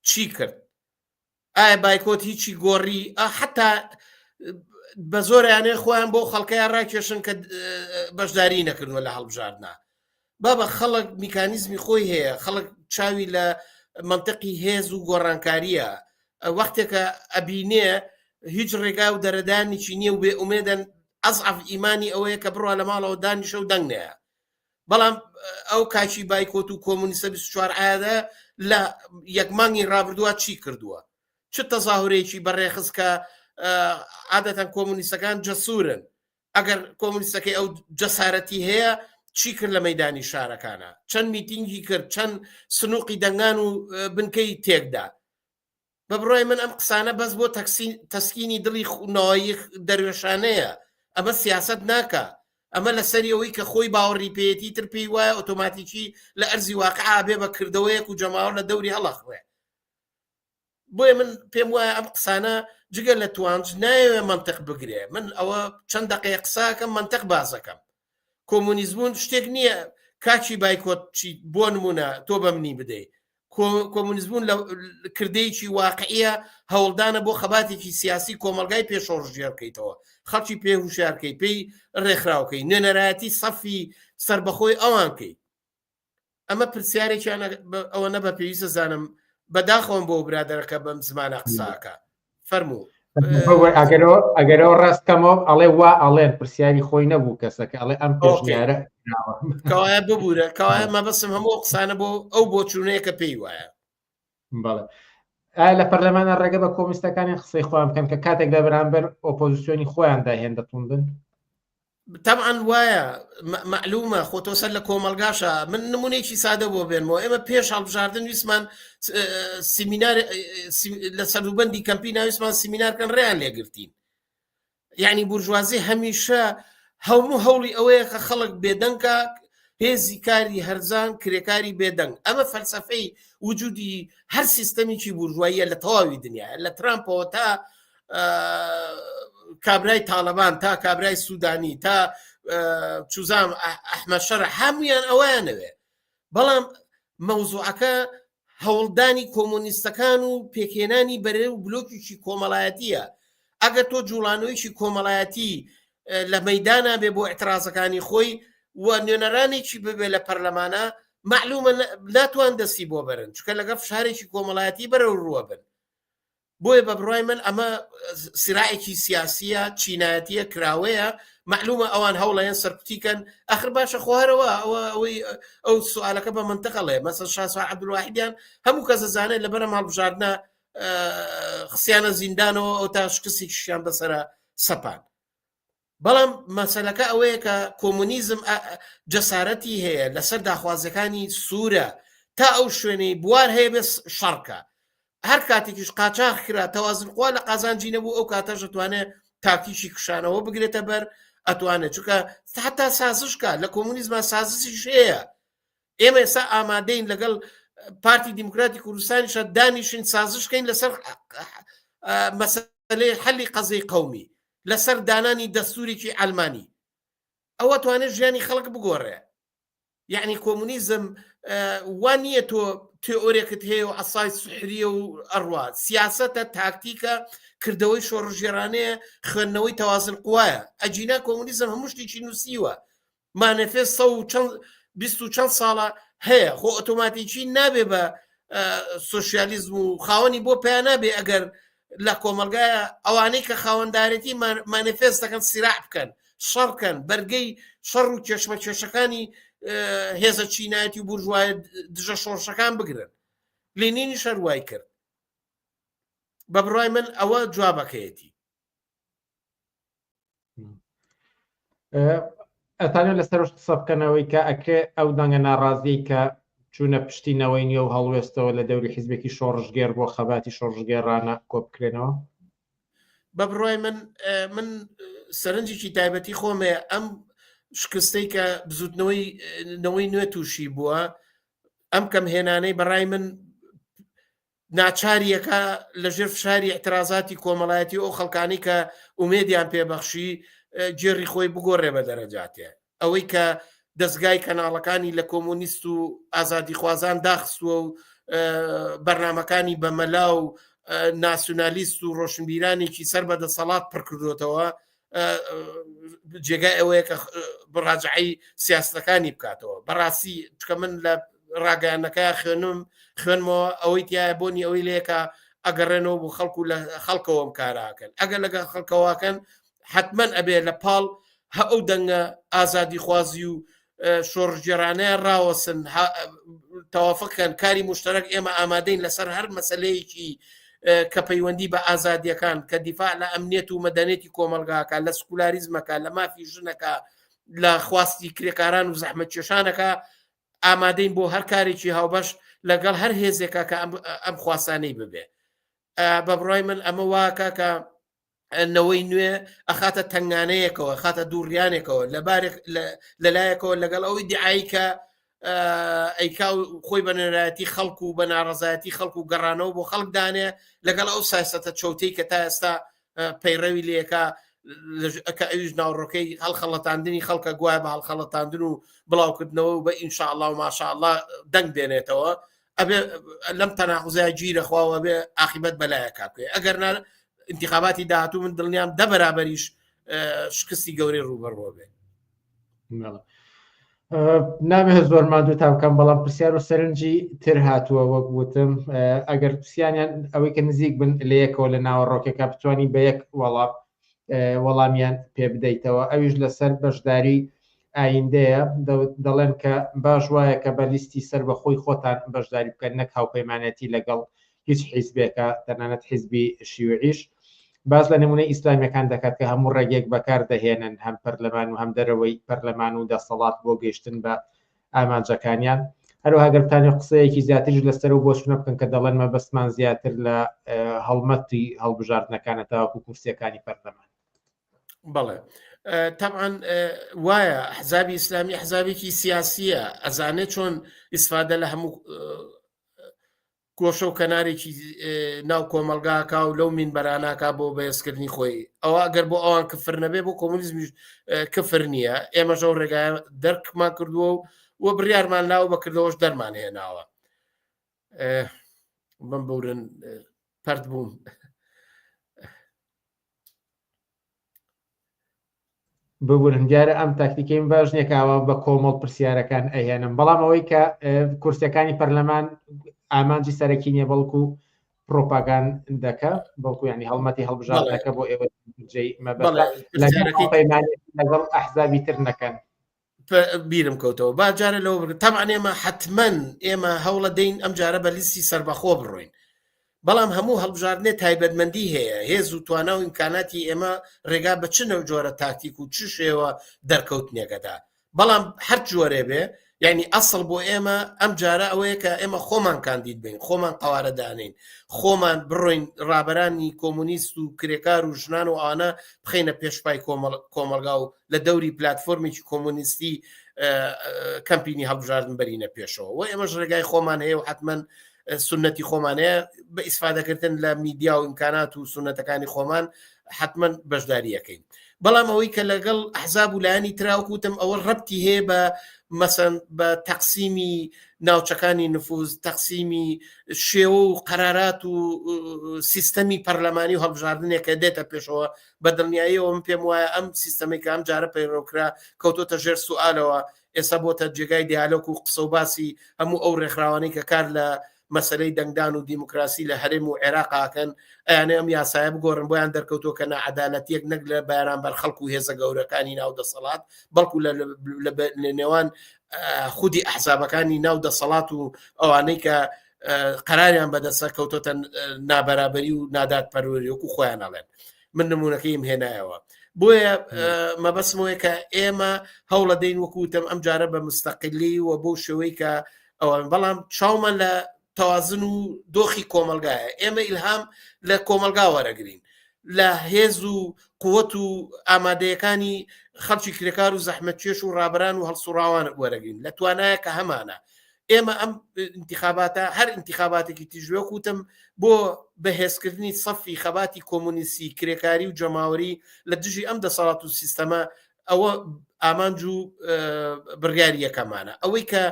چی کرد ئایا بایکۆت هیچی گۆڕی حتا بە زۆریانێ خۆیان بۆ خەڵکەیان ڕاکێشن کە بەشداری نەکردوە لە هەڵبژاردنە بابە خەڵک میکانیزمی خۆی هەیە خەڵک چاوی لە منطقی هێز و گۆڕانکاریە وەختێکە ئەبینێ هیچ ڕێگا و دەرەدانیی نییە و بێ ئومێدەن ئەزعف ئیمانی ئەوەیە کە بڕوا لە ماڵەوە دانیشە و دەنگنەیە بەڵام ئەو کاچی بایکۆت و کۆمونیستە 24 عادە لە یەکمانگی ڕابردووە چی کردووە چ تەزاهورێکی بەڕێخست کە عادەتەن کۆمونیستەکان جەسوورن ئەگەر کۆمونیستەکەی ئەو جەسارەتی هەیە چی کرد لە مەیدانی شارەکانە چەند میتینگی کرد چەند سنووقی دەنگان و بنکەی تێکدا بە بڕای من ئەم قسانە بەس بۆ تەسکینی دڵی ناوایی دەروێشانەیە ئەمە سیاست ناکە ئەمە لە سەری ئەوەی کە خۆی باوەڕی پێیەتی تر پێی وایە ئۆتۆماتیکی لە ئەرزی واقعا بێ بە کردەوەیەک و جەماوە لە دەوری هەڵەخوێ بۆیە من پێم وایە ئەم قسانە جگە لە توانج نایەوێ منطق بگرێ من ئەوە چەند دقەیە قساکەم منطق بازەکەم کۆمونیزمون شتێک نییە کاچی بایکۆت بۆ نمونە تۆ بە منی بدەیت کۆمونیزمون لە کردەیەکی واقعیە هەوڵدانە بۆ خەباتێکی سیاسی کۆمەلگای پێشۆڕژگێر بکەیتەوە خەڵکی پێ هوشیارکەی پێی ڕێکخراوکەی نوێنەرایەتی سەفی سربەخۆی ئەوانکەی ئەمە پرسیارێکیان ئەوە نەبە پێویستە زانم بەداخۆم بۆ برادەرەکە بەم زمانە قساکە فەرموو ئەگەرەوە ڕاستکەمەوە ئەڵێ وا ئەڵێن پرسیاری خۆی نەبوو کەسەکە ئەڵێ ئەم پێشنیارە کەوایە ببوورە کەوایە مەبەسم هەموو قسانە بۆ ئەو بۆ چوونەیە کە پێی وایە بەڵێ لە پەرلەمانە ڕێگە بە کۆمیستەکانی قسەی خۆیان بکەن کە کاتێکدا بەرامبەر ئۆپۆزیسیۆنی خۆیان داهێندەتون بن طبعا وایە معلومە خۆتۆ سەر لە کۆمەلگاشە من نمونێکی سادە بۆ بێنمەوە ئێمە پێش هەڵبژاردن ویسمان سیمینار لە سەروبەندی کەمپی ناویسمان سیمینارکەن ڕێیان لێگرتین یعنی بورژوازی هەمیشە هەموو هەوڵی ئەوەیە کە خەڵک بێدەنگە هێزی کاری هەرزان کرێکاری بێدەنگ ئەمە فەلسەفەی وجودی هەر سیستەمیکی بورژواییە لە تەواوی دنیا لە ترامپەوە تا کابرای تاالبان تا کابرای سوودانی تا چوزام ئەحمەد شەرع هەمویان ئەویانەوێ بەڵام مەوزوعەکە هەوڵدانی کۆمۆنیستەکان و پێکێنانی بەرێ و بلۆکیی کۆمەڵایەتیە ئەگەر تۆ جوڵانەوەیکی کۆمەڵایەتی لە مەیدانە بێ بۆ ئەترازەکانی خۆی و نوێنەرانێکی ببێ لە پەرلەمانە معلومە ناتوان دەستی بۆ بەرن چکە لەگە فشارێکی کۆمەڵایەتی بەرەو ڕووە بن بۆیە بە بڕای من ئەمە سراعێکی سیاسیە چینایەتیە کراوەیە معلومە ئەوان هەوڵەیەن سەرکوتیکەن ئەخر باشە خوارەوە ئەوەی ئەو سوالەکە بە منتەقەڵێ مەسەڵ شاسوار عەبدولواحیدیان هەموو کەس دەزانێت لەبەرە هەڵبژاردنە خسیانە زیندانەوە ئەو تا شکستێکیشیان بەسەرە سەپان بەڵام مەسەلەکە ئەوەیە کە کۆمونیزم جەسارەتی هەیە لەسەر داخوازەکانی سوورە تا ئەو شوێنەی بوار هەیە بێ شەڕکە هەر کاتێکیش قاچاق کرا تەوازنخوا لە قازانجی نەبوو ئەو کاتەش دەتوانێت تاکتیکی کشانەوە بگرێتە بەر ئەتوانێت چونکە حتا سازشکە لە کۆمونیزمە سازشیش هەیە ئێمە ئێستا ئامادەین لەگەڵ پارتی دیموکراتی کوردستانیشە دانیشین سازشکەین لەسەر مەسەلەی حەلی قەزەی قەومی لەسەر دانانی دەستوورێکی ئەلمانی ئەوە توانێت ژیانی خەڵک بگۆڕێ یعنی کۆمونیزم وان نییە تۆ تێئۆرێکت هەیە و ئەسای سوحریە و ئەڕوا سیاسەتە تاکتیکە کردەوەی شۆڕژێرانەیە خوێندنەوەی تەوازن قوایە ئەجینا کۆمونیزم هەموو شتێکی نووسیوە مانەفێست 120 چەند ساڵە هەیە خۆ ئۆتۆماتیکی نابێ بە سۆشیالیزم و خاوەنی بۆ پێیان نابێ ئەگەر لە کۆمەلگایە ئەوانەی کە خاوەندارەتی مانیفێست دەکەن سیراع بکەن شەڕکەن بەرگەی شەڕ و کێشمە کێشەکانی هێزە چینایەتی و بورژوایە دژە شۆڕشەکان بگرن لێنینی شەروای کرد بە بڕای من ئەوە جوابەکەیەتی ئەتانێت لەسەرش قسە بکەنەوەی کە ئەکرێ ئەو دەنگە ناڕازی کە چوونە پشتینەوەی نیە و هەڵوێستەوە لە دەوری حیزبێکی شۆڕژگێر بۆ خەباتی شۆڕژگێڕانە کۆ بکرێنەوە بە بڕای من سەرنجێکی تایبەتی خۆمێ ئەم شکستەی کە بزوتنەوەی نوێ تووشی بووە ئەم کەم هێنانەی بەڕای من ناچاریەکە لەژێر فشاری اعترازاتی کۆمەڵایەتی ئەو خەڵکانی کە ئومێدیان پێبەخشی جێڕی خۆی بگۆڕێ بە دەرەجاتێ ئەوەی کە دەستگای کەناڵەکانی لە کۆمۆنیست و ئازادی خوازان داخستووە و بەرنامەکانی بەمەلا و ناسیۆنالیست و ڕۆشنبیرانێکی سەر بە دەسەڵات پڕکردوتەوە جێگای ئەوەیە کە بڕاجعی سیاستەکانی بکاتەوە بەڕاستی چکە من لە ڕاگەیانەکە خوێنمەوە ئەوەی تایە بۆنی ئەوەی لەیەکە ئەگەڕێنەوە بۆ خەڵکو لە خەڵکەوەم کاراکەن ئەگەر لەگە خەڵکەواکەن حتمما ئەبێ لە پاڵ ئەو دەنگە ئازادی خوازی و شۆڕژێرانەیە ڕاوەسن تەوافقکەن کاری مشتەرەک ئێمە ئامادەین لەسەر هەر مەسلەیەکی کە پەیوەندی بە ئازادیەکان کە دیفاع لە ئەمنیەت و مەدەنێتی کۆمەلگاکە لە سکولاریزمەکە لە مافی ژنەکە لە خواستی کرێکاران و زەحمەت کێشانەکە ئامادەین بۆ هەر کارێکی هاوبەش لەگەڵ هەر هێزێکە کە ئەم خواستانەی ببێ بە بڕای من ئەمە واکە کە نەوەی نوێ ئەخاتە تەنگانەیەکەوە خاتە دووڕیانێکەوە لەلایەکەوە لەگەڵ ئەوەی دیعایی کە ئەیکا خۆی بە نێرایەتی خەڵکو و بە ناڕەزایەتی خەڵکو و گەڕانەوە بۆ خەڵکدانێ لەگەڵ ئەو سایستە چەوتەی کە تا ئێستا پەیڕەوی لێکە کە ئەویش ناوڕۆکەی هەڵخەڵەتاندنی خەڵکە گوایە بە هەڵخەڵەتاندن و بڵاوکردنەوە و بە ئینشاءالله و ماشاءالله دەنگ دێنێتەوە ئەبێ لەم تەناقوزای گیرەخواوە بێ عاقبەت بەلایەکە بکەی ئەگەر انتخاباتی داهاتوو من دڵنیام دە بەرابەریش شکستی گەورەی ڕوبەڕۆ بێ نامێ زۆر مادوو تا بکەم بەڵام پرسیار و سەرنجی تر هاتووە وەک وتم ئەگەر پرسیانیان ئەوەی کە نزیک بن لە یەکەوە لە ناوەڕۆکێکە بتوانانی بە یەک وەڵامیان پێ بدەیتەوە ئەویش لەسەر بەشداری ئایندەیە دەڵێن کە باش وایە کە بە لیستی سەر بەخۆی خۆتان بەشداری بکەن نەک هاوپەیمانەتی لەگەڵ هیچ حیزبێکە تەنانەت حیزبی شیوعیش باز لە نمونەی ئیسلامیەکان دەکات کە هەموو ڕێگێک بەکار دەهێنن هەم پەرلەمان و هەم دەرەوەی پەرلەمان و دەسەڵات بۆ گەیشتن بە ئامانجەکانیان هەروەها گەرتانی قسەیەکی زیاتریش لەسەر و بۆچونە بکەن کە دەڵێن مەبەستمان زیاتر لە هەڵمەتی هەڵبژاردنەکانێتەوە و کورسیەکانی پەرلەمان. بەڵێ طبعا وایە حزابی ئیسلامی حزابێکی سیاسیە ئەزانێت چۆن ئیسفادە لە هەموو گۆشە و کەنارێکی ناو کۆمەلگاکە و لەو مینبەراناکە بۆ بەهێزکردنی خۆی ئەوە ئەگەر بۆ ئەوان کفر نەبێ بۆ کۆمونیزمیش کفر نییە ئێمەش ئەو ڕێگایە دەرکمان کردووە و بڕیارمان ناو بەکردەوەش دەرمان هێناوە بم بورن پەرد بووم ببوورن دیارە ئەم تاکتیکەیم باش نیەکەوە بە کۆمەڵ پرسیارەکان ئەهێنم بەڵام ئەوەی کە کورسەکانی پەرلەمان ئامانجی سەرەکی نیە بەڵکو پرۆپاگاندەکە بەڵکو ینی هەڵمەتی هەڵبژاردنەکە بۆ ئێوە جێی لەگەڵ ئەحزابی تر نەکەن بیرم کەوتەوە باجارە لەوە تەمان ئێمە حتمەن ئێمە هەوڵە دەین ئەم جارە بە لیستی سەربەخۆ بڕۆین بەڵام هەموو هەڵبژاردنێ تایبەتمەندی هەیە هێز و توانە و ئیمکاناتی ئێمە ڕێگا بە چنە جۆرە تاکتیک و چ شێوە دەرکەوتنیەکەدا بەڵام هەر جۆرێ بێ یعنی ئەسڵ بۆ ئێمە ئەم جارە ئەوەیە کە ئێمە خۆمان کاندید بین خۆمان قوارەدانین خۆمان بڕۆین ڕابەرانی کۆمونیست و کرێکار و ژنان و ئانە بخینە پێشپای کۆمەلگا و لە دەوری پلتفۆرمێکی کۆمونیستی کەمپینی هەڵبژاردن بەرینە پێشەوە و ئێمەش ڕێگای خۆمان هەیە و حتمەن سنەتی خۆمانەیە بە ئیسفادەکردن لە میدیا و ئیمکانات و سنەتەکانی خۆمان حتمەن بەشداریەکەین بەڵام ئەوەی کە لەگەڵ ئەحزاب و لایانی تراوکوتم ئەوە ڕەبتی هەیە بە مەسەن بە تەقسیمی ناوچەکانی نفوز تەقسیمی شێوە و قەرارات و سیستەمی پەرلەمانی و هەڵبژاردنێکە دێتە پێشەوە بە دڵنیاییەوە من پێم وایە ئەم سیستەمێک ئەم جارە پەیڕۆکرا کەوتۆتە ژێر سوالەوە ئێستا بۆتە جێگای دیالۆگ و قسە و باسی هەموو ئەو ڕێکخراوانەی کە کار لە مەسلەی دەنگدان و دیموکراسی لە هەرێم و عێراقاکەن ئەیانێ ئەم یاسایە بگۆڕن بۆیان دەرکەوتۆ کە نەعەدالەتیەک نەک لە بەرامبەر خەڵکو و هێزە گەورەکانی ناو دەسەڵات بەڵکو لە نێوان خودی ئەحزابەکانی ناو دەسەڵات و ئەوانەی کە قەراریان بەدەستە کەوتۆتە نابەرابەری و نادات پەروەری وەکو خۆیان ئەڵێن من نمونونەکەیم هێنایەوە بۆیە مەبەسمەوەی کە ئێمە هەوڵە دەین وەکوتم ئەم جارە بە مستەقلی و بۆ شێوەی کە ئەوان بەڵام چاومان لە تەوازن و دۆخی کۆمەلگایە ئێمە ئیلهام لە کۆمەلگا وەرەگرین لە هێز و قووەت و ئامادەیەکانی خەڵکی کرێکار و زەحمەتکێش و ڕابران و هەڵسوڕاوان وەرەگرین لە توانایە کە هەمانە ئێمە ئەم انتخاباتە هەر انتخاباتێکی تیژوێ کوتم بۆ بەهێزکردنی سەفی خەباتی کۆمونیستی کرێکاری و جەماوەری لە دژی ئەم دەسەڵات و سیستەمە ئەوە ئامانج و بڕیاری یەکەمانە ئەوەی کە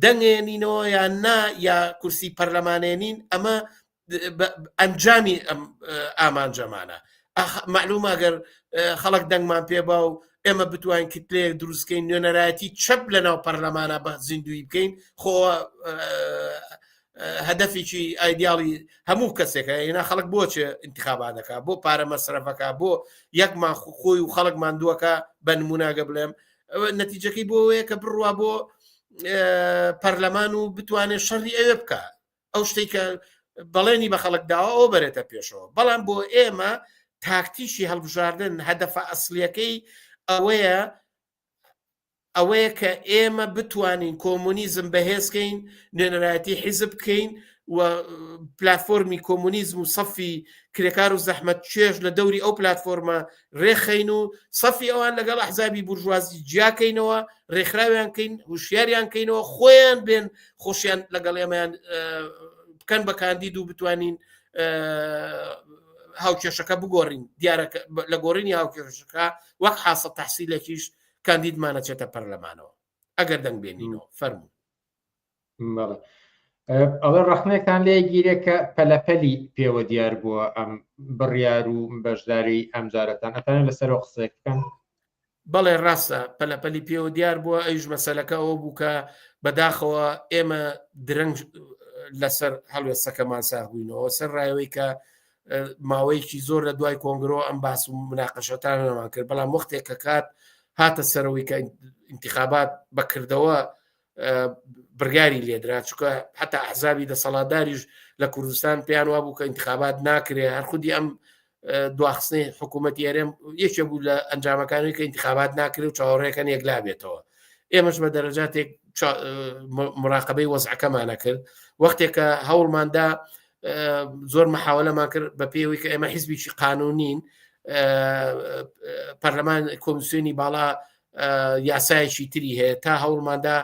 دەنگێنینەوە یان نا یا کورسی پەرلەمانێنین ئەمە ئەنجامی ئامانجەمانە معلومە ئەگەر خەڵک دەنگمان پێبا و ئێمە بتوانین کتلەیەک دروستکەین نوێنەرایەتی چەپ لە ناو پەرلەمانە بە زیندوی بکەین خۆ هەدەفێکی ئایدیاڵی هەموو کەسێکە هێنا خەڵک بۆچێ انتخابات دەکات بۆ پارە مەسرەفەکە بۆ یەکمان خۆی و خەڵک ماندووەکە بە نموناگە بڵێم نەتیجەکەی بۆ ئەوەیە کە بڕوا بۆ پەرلەمان و بتوانێت شەڕی ئەوێ بکە ئەو شتێک کە بەڵێنی بە خەڵک داوە ئەو بەرێتە پێشەوە بەڵام بۆ ئێمە تاکتیشی هەڵبژاردن هەدەفە ئەسلیەکەی ئەوەیە کە ئێمە بتوانین کۆمونیزم بەهێزکەین نوێنەرایەتی حیزب بکەین و پلتفۆرمی کۆمونیزم و سەفی کرێکار و زەحمەت چێژ لە دەوری ئەو پلتفۆرمە ڕێخەین و سەفی ئەوان لەگەڵ ئەحزابی بورژوازی جیاکەینەوە ڕێکخراویان کەین وشیاریان کەینەوە خۆیان بێن خۆشیان لەگەڵ ئێمەیان بکەن بە کاندید و بتوانین هاوکێشەکە بگۆڕین دیارە لە گۆڕینی هاوکێشەکە وەک حاصل تەحسیلێکیش کاندیدمانە چێتە پەرلەمانەوە ئەگەر دەنگ بێنینەوە فەرموو ئەڵە ڕەخنێکتان لێ گیرێ کە پەلەپەلی پێوە دیار بووە ئەم بڕیار و بەشداری ئەم جارەتان ئەتانە لەسەرەوە قسەیەک بکەن بەڵێ ڕاستە پەلەپەلی پێوە دیار بووە ئەیش مەسەلەکە ئەوە بوو کە بەداخەوە ئێمە درەنگ لەسەر هەڵوێستەکەمان ساغبووینەوە سەر ڕایەوەی کە ماوەیەکی زۆر لە دوای کۆنگرۆ ئەم باس و مناقەشەتانەمان کرد بەڵام وەختێک کە کات هاتە سەرەوەی کە انتخابات بەکردەوە بڕیاری لێدرا چکە حتا ئەحزابی دەسەڵاتداریش لە کوردستان پێیان وا بوو کە انتخابات ناکرێ هەر خودی ئەم دواخستنی حکوومەتی هەرێم یەکێ بوو لە ئەنجامەکانی کە انتخابات ناکرێت و چاوەڕێەکەن یەکلا بێتەوە ئێمەش بە دەرەجاتێک مراقبەی وەزعەکەمانە کرد وەختێک کە هەوڵماندا زۆر محاولەمان کرد بە پێوەی کە ئێمە حیزبیی قانونین پەرلەمان کۆمیسیۆنی باڵا یاسایەکی تری هەیە تا هەوڵماندا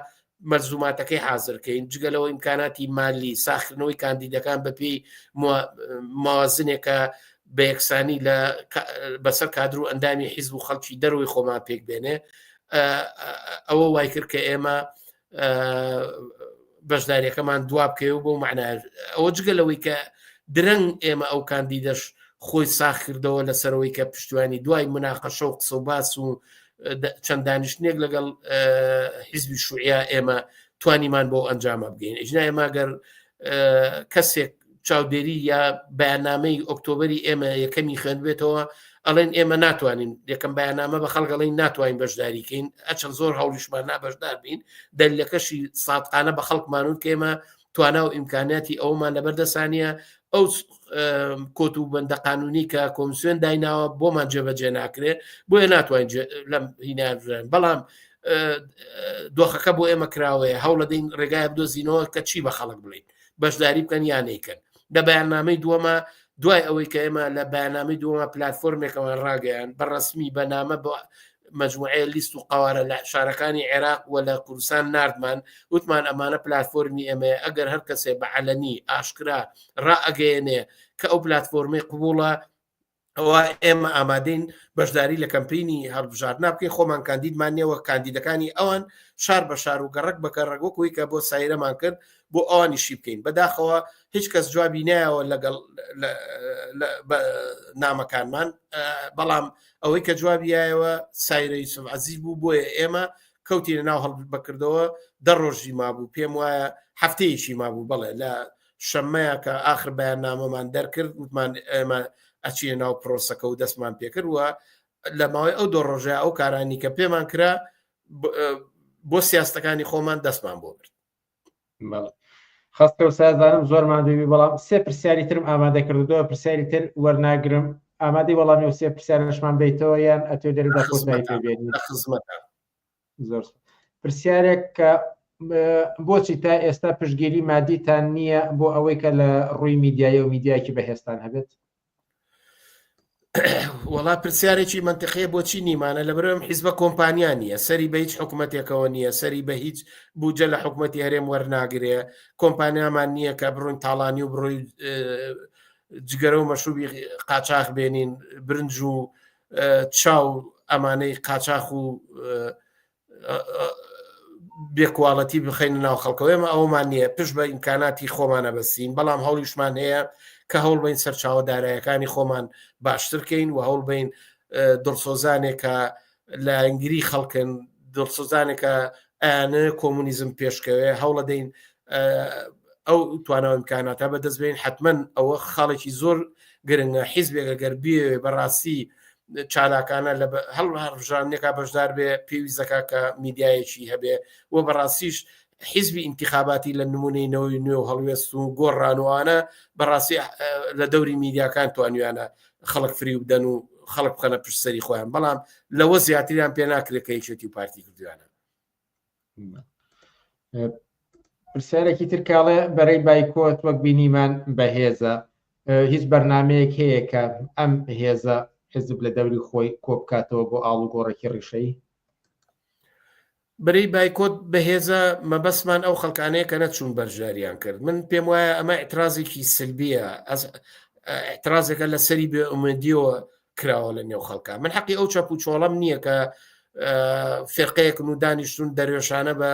مەرزوماتەکەی حازرکەین جگەلەوە ئیمکاناتی مالی ساختنەوەی کاندیدەکان بەپێی موازنێکە بە یەکسانی بەسەر کادر و ئەندامی حیزب و خەڵکی دەروی خۆمان پێک بێنێ ئەوە وای کرد کە ئێمە بەشداریەکەمان دواب بکەوە بۆ معنای ئەوە جگەلەوەی کە درەنگ ئێمە ئەو کاندیدەش خۆی ساخ کردەوە لەسەرەوەی کە پشتیوانی دوای مناقەشە و قسە و باس و چەند دانیشتنێک لەگەڵ حیزبی شوعیا ئێمە توانیمان بۆ ئەنجامە بگەین ئیجنا ئێماگەر کەسێک چاودێری یا بەیاننامەی ئۆکتۆبری ئێمە یەکەمی خوێندبێتەوە ئەڵێن ئێمە ناتوانین یەکەم بەیاننامە بە خەڵگەڵین ناتوانین بەشداریکەین ئەچەند زۆر هەوڵیشمان نابەشدار بین دەلیلەکەشی سادقانە بە خەڵکمانون کە ئێمە توانا و ئیمکاناتی ئەومان لەبەردەسانیە ئەو کۆت و بەندە قانونی کە کۆمیسیۆن دایناوە بۆمان جێبەجێ ناکرێت بۆیە ناتوانین لەم هیناژێن بەڵام دۆخەکە بۆ ئێمە کراوەیە هەوڵ دەین ڕێگای بدۆزینەوە کە چی بە خەڵک بڵین بەشداری بکەن یانەیکەن لە بەیاننامەی دووەمە دوای ئەوەی کە ئێمە لە بەیاننامەی دووەمە پلاتفۆرمێکەوەن ڕاگەیان بەڕسمی بەنامە بۆ مجموعەیە لیست و قوارە لە شارەکانی عێراق و لە کوردستان ناردمان وتمان ئەمانە پلاتفۆرمی ئێمە ئەگەر هەر کەسێ بە عەلەنی ئاشکرا ڕائەگەیەنێ کە ئەو پلاتفۆرمی قبوڵە ئەوە ئێمە ئامادەین بەشداری لە کەمپینی هەڵبژاردنا بکەین خۆمان کاندیدمان نێوە کاندیدەکانی ئەوان شار بە شار و گەڕک بە گەڕک وەکوی کە بۆ سایرەمان کرد بۆ ئەوانیشی بکەین بەداخەوە هیچ کەس جوابی نایەوە لەگەڵ نامەکانمان بەڵام ئەوەی کە جوابیایەوە سایرە یوسف عەزیز بوو بۆیە ئێمە کەوتینە ناو هەڵبەکردەوە دە ڕۆژی مابوو پێم وایە هەفتەیەکی مابوو بەڵێ لە شەممەیە کە ئاخر بەیاننامەمان دەرکرد وتمان ئێمە ئەچیە ناو پرۆسەکە و دەستمان پێکردووە لە ماوەی ئەو دۆ ڕۆژە ئەو کارانی کە پێمان کرا بۆ سیاستەکانی خۆمان دەستمان بۆ برد خستە و سازانم زۆرمان دوێ بەڵام سێ پرسیاری ترم ئامادە کردووە پرسیاری تر وەرناگرم ئامادەی وەڵامی و سێ پرسیارشمان بیتەوە یان ئەتۆ دەردا خۆتایی پێبێنی زۆر پرسیارێک کە بۆچی تا ئێستا پشتگیری مادیتان نییە بۆ ئەوەی کە لە ڕووی میدیایە و میدیایکی بەهێستان هەبێت وڵا پرسیارێکی منتقەیە بۆچی نیمانە لە بەرەم حیزبە کۆمپانیا نیە سەری بە هیچ حکوومەتێکەوە نییە سەری بە هیچ بوجە لە حکوومەتی هەرێم وەرناگرێ کۆمپانیامان نییە کە بڕۆین تاڵانی و بڕۆی جگەرە و مەشروبی قاچاق بێنین برنج و چاو ئەمانەی قاچاق و بێکواڵەتی بخەین ناو خەڵکەوە ئێمە ئەومان نییە پشت بە ئیمکاناتی خۆمانە بەستین بەڵام هەوڵیشمان هەیە کە هەوڵ بین سەرچاوە دارایەکانی خۆمان باشترکەین و هەوڵ بین دڵسۆزانێکە لە ئەنگری خەڵکن دڵسۆزانێکە ئەیانە کۆمونیزم پێشکەوێ هەوڵە دەین ئەو توانەوە ئیمکاناتە بەدەستبێن حتمما ئەوە خاڵێکی زۆر گرنگە حیزبێکە گەربیێ بەڕاستی چالاکانە لە هەڵبژاردنێکا بەشدار بێ پێویستەکە کە میدیایەکی هەبێ و بەڕاستیش حیزبی انتخاباتی لە نمونەی نوێ و هەڵوێست و گۆڕانوانە بەڕاستی لە دەوری میدیاکان توانیانە خەڵک فری بدەن و خەڵک بخەنە پشتسەری خۆیان بەڵام لەوە زیاتریان پێ ناکرێت کە یەکێتی و پارتی کردوانە پرسیارێکی ترکاڵێ بەرەی بایکۆت وەک بینیمان بەهێزە هیچ بەرنمەیەک هەیە کە ئەم هێزە حزب لە دەوری خۆی کۆبکاتەوە بۆ ئاڵ و گۆڕێکی ڕیشەی بەرەی بایکۆت بەهێزە مەبەسمان ئەو خەڵکانەیە کە نەچوون بەرژاریان کرد من پێم وایە ئەمە ئەترازێکی سلبیە ئەترازێکە لە سەری بێ ئومێدیەوە کراوە لە نێو خەڵکە من حەقی ئەو چەپ و چۆڵەم نییە کە فێرقەیەکن و دانیشتون دەروێشانە بە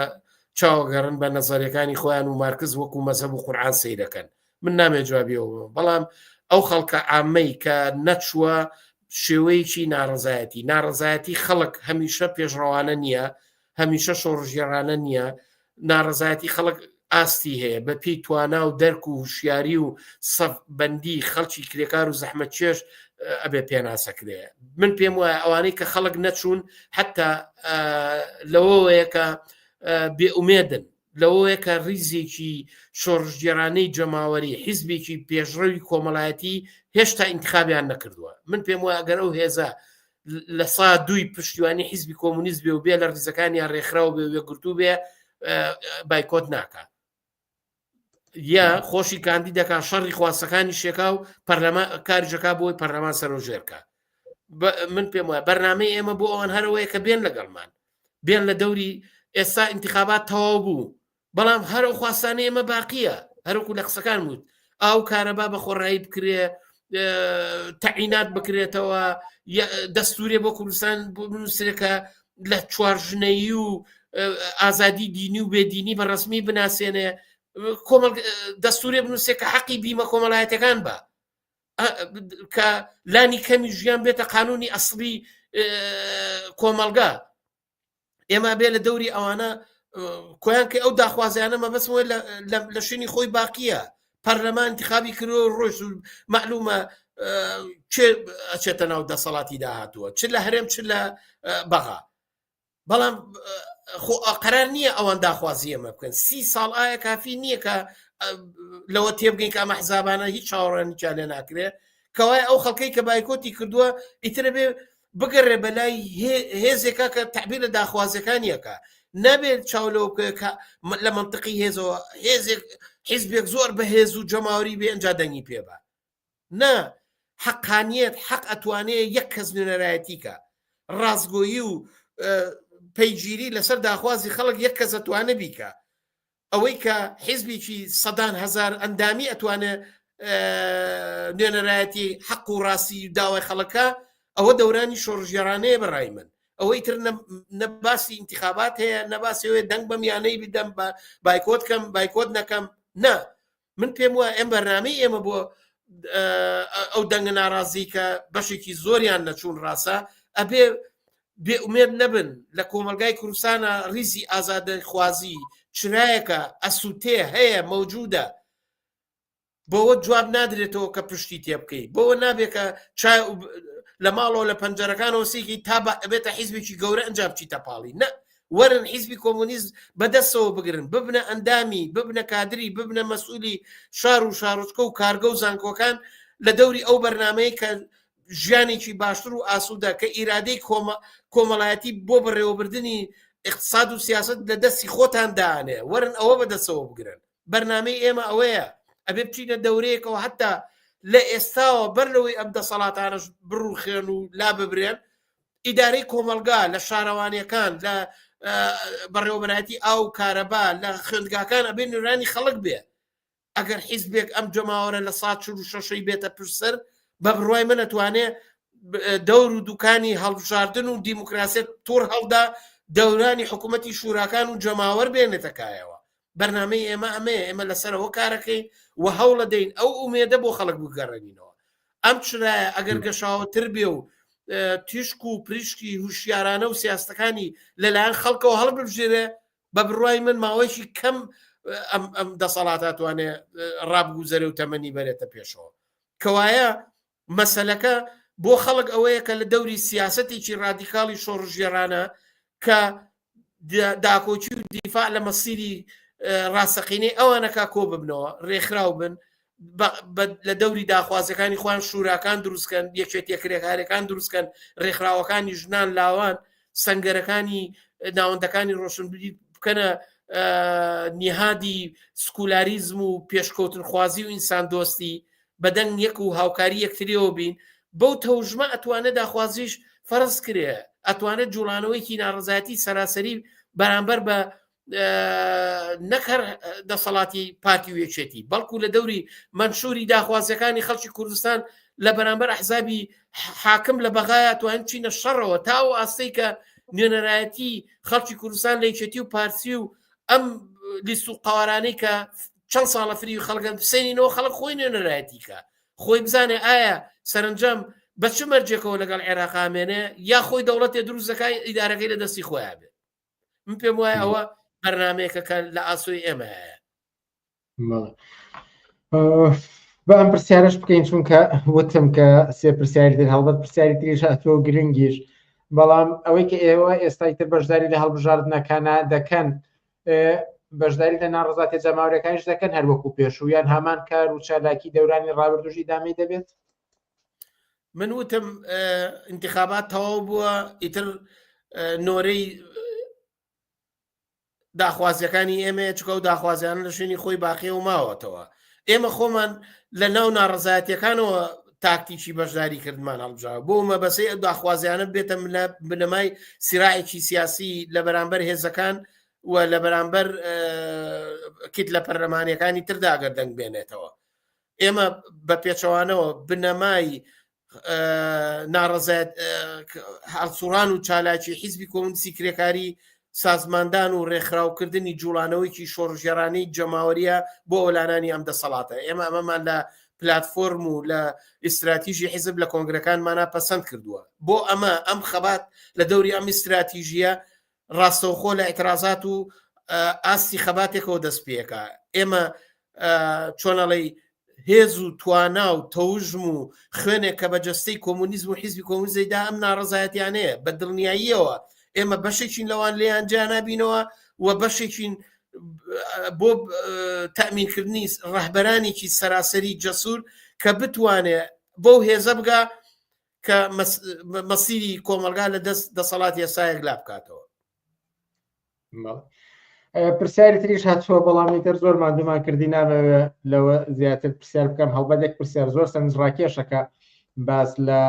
چاوەگەڕن بە نەزاریەکانی خۆیان و مارکز وەکو مەزهب و قورعان سەیرەکەن من نامێ جوابیەوە بەڵام ئەو خەڵکە عامەی کە نەچووە شێوەیەکی ناڕزایەتی خەڵک هەمیشە پێشڕەوانە نییە، هەمیشە شۆڕژێرانە نییە. ناڕزایەتی خەڵک ئاستی هەیە بە پێی توانا و دەرک و هوشیاری و سەفبەندی خەڵکی کرێکار و زەحمەت چێش ئەبێ پێناسەکرێ. من پێم وایە ئەوانەی کە خەڵک نەچوون حتا لەوەیە کە بێئومێدن، لەوەیە کە ریزێکی شۆڕژگێرانەی جەماوەری حیزبێکی پێشڕەوی کۆمەڵایەتی هێشتا ئینتخابیان نەکردووە. من پێم وایە ئەگەر ئەو هێزە لە سا دوی پشتیوانی حیزبی کۆمونیست بێ و بێ لە ڕیزەکانیان ڕێکخراو بێ وێگرتوو بێ بایکۆت ناکە یا خۆشی کاندی دەکات شەڕی خواستەکانی شێکا و کاریژەکە بۆی پەرلەمان سەرۆژێرکە. من پێم وایە بەرنامەی ئێمە بۆ ئەوان هەرەوەیە کە بێن لەگەڵمان، بێن لە دەوری ئێستا ئینتیخابات تەواو بوو، بەڵام هەرو خواستانە ئێمە باقیە. هەروکو لە قسەکان وت ئاو کارەبا بە خۆڕایی بکرێ، تەعینات بکرێتەوە، دەستوریە بۆ کوردستان بنووسێکە لە چوارژنەیی و ئازادی دینی و بێدینی بە ڕسمی بناسێنێ، دەستورێ بنووسێ کە حەقی بیمە کۆمەڵایەتەکان بە کە لانی کەمی ژیان بێتە قانونی ئەسڵی کۆمەلگا. ئێمە بێ لە دەوری ئەوانە کۆیان کە ئەو داخوازیانە مەبەستمەوە لە شوێنی خۆی باقیە. پەرلەمان انتخابی کردەوە ڕۆژ و معلومە ئەچێتە ناو دەسەڵاتی داهاتووە، چ لە هەرێم چ لە بەغا. بەڵام قەرار نییە ئەوان داخوازی ئەمە بکەن. 30 ساڵ ئایا کافی نییە کە لەوە تێبگەین کە ئەمە حزابانە هیچ چاوەڕێنیان لێ ناکرێت کەوای ئەو خەڵکەی کە بایکۆتی کردووە ئیترە بێ بگەڕێ بەلای هێزێکە کە تعبیر لە داخوازەکانیەکە، نابێت چاولەوە لە منطقی هێزەوە حیزبێک زۆر بەهێز و جەماوەری بێ ئەنجا دەنگی پێبە. نا حەقانیەت حەق ئەتوانێت یەک کەس نوێنەرایەتیکە ڕاستگۆیی و پەیگیری لەسەر داخوازی خەڵک یەک کەس ئەتوانە بیکە. ئەوەی کە حیزبێکی سەدان هەزار ئەندامی ئەتوانێت نوێنەرایەتی حەق و ڕاستی داوای خەڵەکە، ئەوە دەورانی شۆڕژێرانەیە بەڕای من. ئەوەی تر نەباسی انتخابات هەیە، نەباسیەوەی دەنگ بە میانەی بدەم بە بایکۆت کەم بایکۆت نەکەم. نا من پێم وایە ئەم بەرنامەی ئێمە بۆ ئەو دەنگە ناڕازی کە بەشێکی زۆریان نەچوون ڕاستە ئەبێ بێئومێد نەبن. لە کۆمەلگای کوردستانە ریزی ئازادەخوازی چرایەکە ئەسووتێ هەیە مەوجودە، بۆەوە جواب نادرێتەوە کە پشتی تێ بکەیت، بۆەوە نابێت کە لە ماڵەوە لە پەنجەرەکانەوە سێکی تا ئەبێتە حیزبێکی گەورە ئەنجام بچیتە پاڵی. نە وەرن حیزبی کۆمونیست بەدەستەوە بگرن، ببنە ئەندامی، ببنە کادری، ببنە مەسئولی شار و شارۆچکە و کارگە و زانکۆکان لە دەوری ئەو بەرنامەیە کە ژیانێکی باشتر و ئاسوودە کە ئیرادەی کۆمەڵایەتی بۆ بەڕێوەبردننی اقتصاد و سیاست لە دەستی خۆتان داانێ، وەرن ئەوە بەدەستەوە بگرن. بەرنامەی ئێمە ئەوەیە ئەبێ بچینە دەورەیەکەوە حتا لە ئێستاوە بەر لەوەی ئەم دەسەڵاتانش بڕوخێن و لا ببرێن، ئیدارەی کۆمەلگا لە شارەوانیەکان لە بەڕێوەبەرایەتی ئاو کارەبا لە خوێندگاکان ئەبێ نوێرانی خەڵک بێ. ئەگەر حیزبێک ئەم جەماوەرە لە 146 بێتە پشتسەر بە بڕوای من ئەتوانێ دەور و دوکانی هەڵبژاردن و دیموکراسیت تۆر هەڵدا دەورانی حکوومەتی شوراکان و جەماوەر بێنێتەکایەوە. بەرنامەی ئێمە ئێمە لەسەرەوە کارەکەی و هەوڵە دەین ئەو ئومێدە بۆ خەڵک بگەڕێنینەوە. ئەم چرایە ئەگەر گەشاوەتر بێ و تیشک و پریشکی هوشیارانە و سیاستەکانی لەلایەن خەڵکەوە هەڵبژێرێ بە بڕوای من ماوەیەکی کەم ئەم دەسەڵاتاتوانێ ڕابگوزەرێ و تەمەنی بەرێتە پێشەوە. کەوایە مەسەلەکە بۆ خەڵک ئەوەیە کە لە دەوری سیاسەتێکی ڕادیکاڵی شۆڕژێرانە کە داکۆچی و دیفاع لە مەسیری ڕاستەقینەی ئەوانەکە کۆ ببنەوە، ڕێکخراو بن لە دەوری داخوازەکانی خۆیان شوراکان دروستکەن، یەکێتی کرێکارەکان دروستکەن، ڕێکخراوەکانی ژنان لاوان، سەنگەرەکانی ناوەندەکانی ڕۆشنبیری بکەنە نیهادی سکولاریزم و پێشکەوتن خوازی و ئینسان دۆستی، بەدەنگ یەک و هاوکاری یەکتریەوە بین. بەو تەوژمە ئەتوانێت داخوازیش فەرز کرێ، ئەتوانێت جوڵانەوەیکی ناڕزایەتی سەراسەری بەرامبەر بە نەکەر دەسەڵاتی پارتی و یەکێتی، بەڵکو لە دەوری منشوری داخوازیەکانی خەڵکی کوردستان لە بەرامبەر ئەحزابی حاکم لە بەغایە توانین چینە شەڕەوە تا و ئاستەی کە نوێنەرایەتی خەڵکی کوردستان لە یەکێتی و پارتی و ئەم لیست و قاوارانەی کە چەند ساڵە فری و خەڵکەن بسێنینەوە خەڵک خۆی نوێنەرایەتیکە، خۆی بزانێ ئایا سەرنجام بە چ مەرجێکەوە لەگەڵ عێراقامێنێ یا خۆی دەوڵەتێ دروست دەکای ئیدارەکەی لە دەستی خۆیان بێت من پێم وایە ئەوە بەرنمەیەکەکە لە ئاسۆی ئێمەیە بە ئەم پرسیارش بکەین چونکە وتم کە سێ پرسیاری در هەڵبەت پرسیاری تریش هاتووە گرنگیش بەڵام ئەوەی کە ئێوە ئێستای تر بەشداری لە هەڵبژاردنەکانە دەکەن بەشداری لە ناڕزاتی جەماوریەکانیش دەکەن هەروەکو پێشوویان هەمان کار و چالاکی دەورانی ڕابردوژی دامی دەبێت من وتم انتخابات تەواو بووە ئیتر نۆرەی داخوازیەکانی ئێمە چکە و داخوازیان لە شوێنی خۆی باقیە و ماوەتەوە ئێمە خۆمان لە ناو ناڕزایەتیەکانەوە تاکتیکی بەشداری کردمان هەڵبژاوە بۆ مەبەسەی داخوازیانە بێتە بنەمای سیراعێکی سیاسی لە بەرامبەر هێزەکان و لە بەرامبەر کیت لە پەرلەمانیەکانی تردا ئەگەر دەنگ بێنێتەوە ئێمە بە پێچەوانەوە بنەمای ناڕزایەت هەڵسوڕان و چالاکی حیزبی کۆمونیستی کرێکاری سازماندان و ڕێکخراوکردنی جوڵانەوەیکی شۆڕژێرانەی جەماوەریە بۆ ئەولانانی ئەم دەسەڵاتە ئێمە ئەمەمان لە پلتفۆرم و لە ئیستراتیژی حیزب لە کۆنگرەکانمانە پەسەند کردووە بۆ ئەمە ئەم خەبات لە دەوری ئەم ئیستراتیژیە ڕاستەوخۆ لە ئێترازات و ئاستی خەباتێکەوە دەست پێەکە ئێمە چۆنەڵی هێز و توانا و تەوژم و خوێنێک کە بە جەستەی کۆمونیزم و حیزبی کۆمونیزمدا ئەم ناڕزایەتیانەیە بە دڵنیاییەوە ئێمە بەشێکین لەوان لێیان جیانابینەوە و بەشێکین بۆ تەمینکردنی ڕەهبەرانێکی سەراسەری جەسوور کە بتوانێ بەو هێزە بگا کە مەسیری کۆمەلگا لە دەست دەسەڵاتی ئێسایەک لا بکاتەوە پرسیاری تریش هاتووە بەڵامی تر زۆر مادومان کردی نامەوێ لەوە زیاتر پرسیار بکەم هەڵبەتێک پرسیار زۆر سەرنجڕاکێشەکە باس لە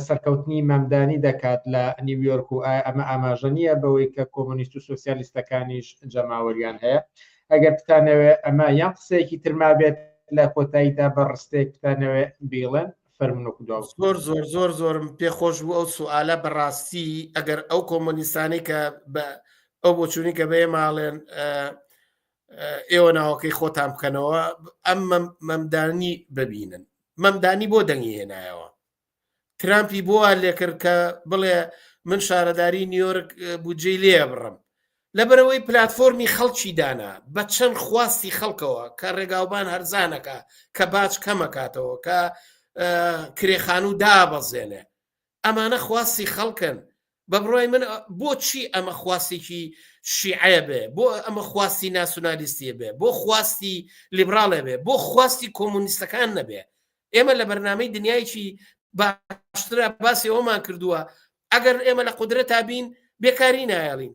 سەرکەوتنی مەمدانی دەکات لە نیویۆرک و ئەمە ئاماژە نییە بەوەی کە کۆمونیست و سۆسیالیستەکانیش جەماوەریان هەیە ئەگەر بتانەوێ ئەمە یان قسەیەکی ترما بێت لە کۆتاییدا بە ڕستێک بتانەوێ بیڵێن فەرمونۆک دو زۆر زۆر زۆر زۆرم پێخۆش بوو ئەو سوالە بەڕاستی ئەگەر ئەو کۆمۆنیستانەی کە بە ئەو بۆچوونی کە بێ ماڵێن ئێوە ناوەکەی خۆتان بکەنەوە ئەم مەمدانی ببینن مەمدانی بۆ دەنگی هێنایەوە ترامپی بۆە لێکرد کە بڵێ من شارەداری نیویۆرک بودجەی لێ بڕم لەبەرەوەی پلتفۆرمی خەڵکی دانا بە چەند خواستی خەڵکەوە کە ڕێگاوبان هەرزانەکە کە باج کەمەکاتەوە کە کرێخان و دابەزێنێ ئەمانە خواستی خەڵکن بە بڕای من بۆچی ئەمە خواستێکی شیعە بێ بۆ ئەمە خواستی ناسیۆنالیستیە بێ بۆ خواستی لیبراڵێ بێ بۆ خواستی کۆمونیستەکان نەبێ ئێمە لە بەرنامەی دنیایکی باشترە باسی ئەومان کردووە ئەگەر ئێمە لە قودرەتا بین بێکاری نایڵین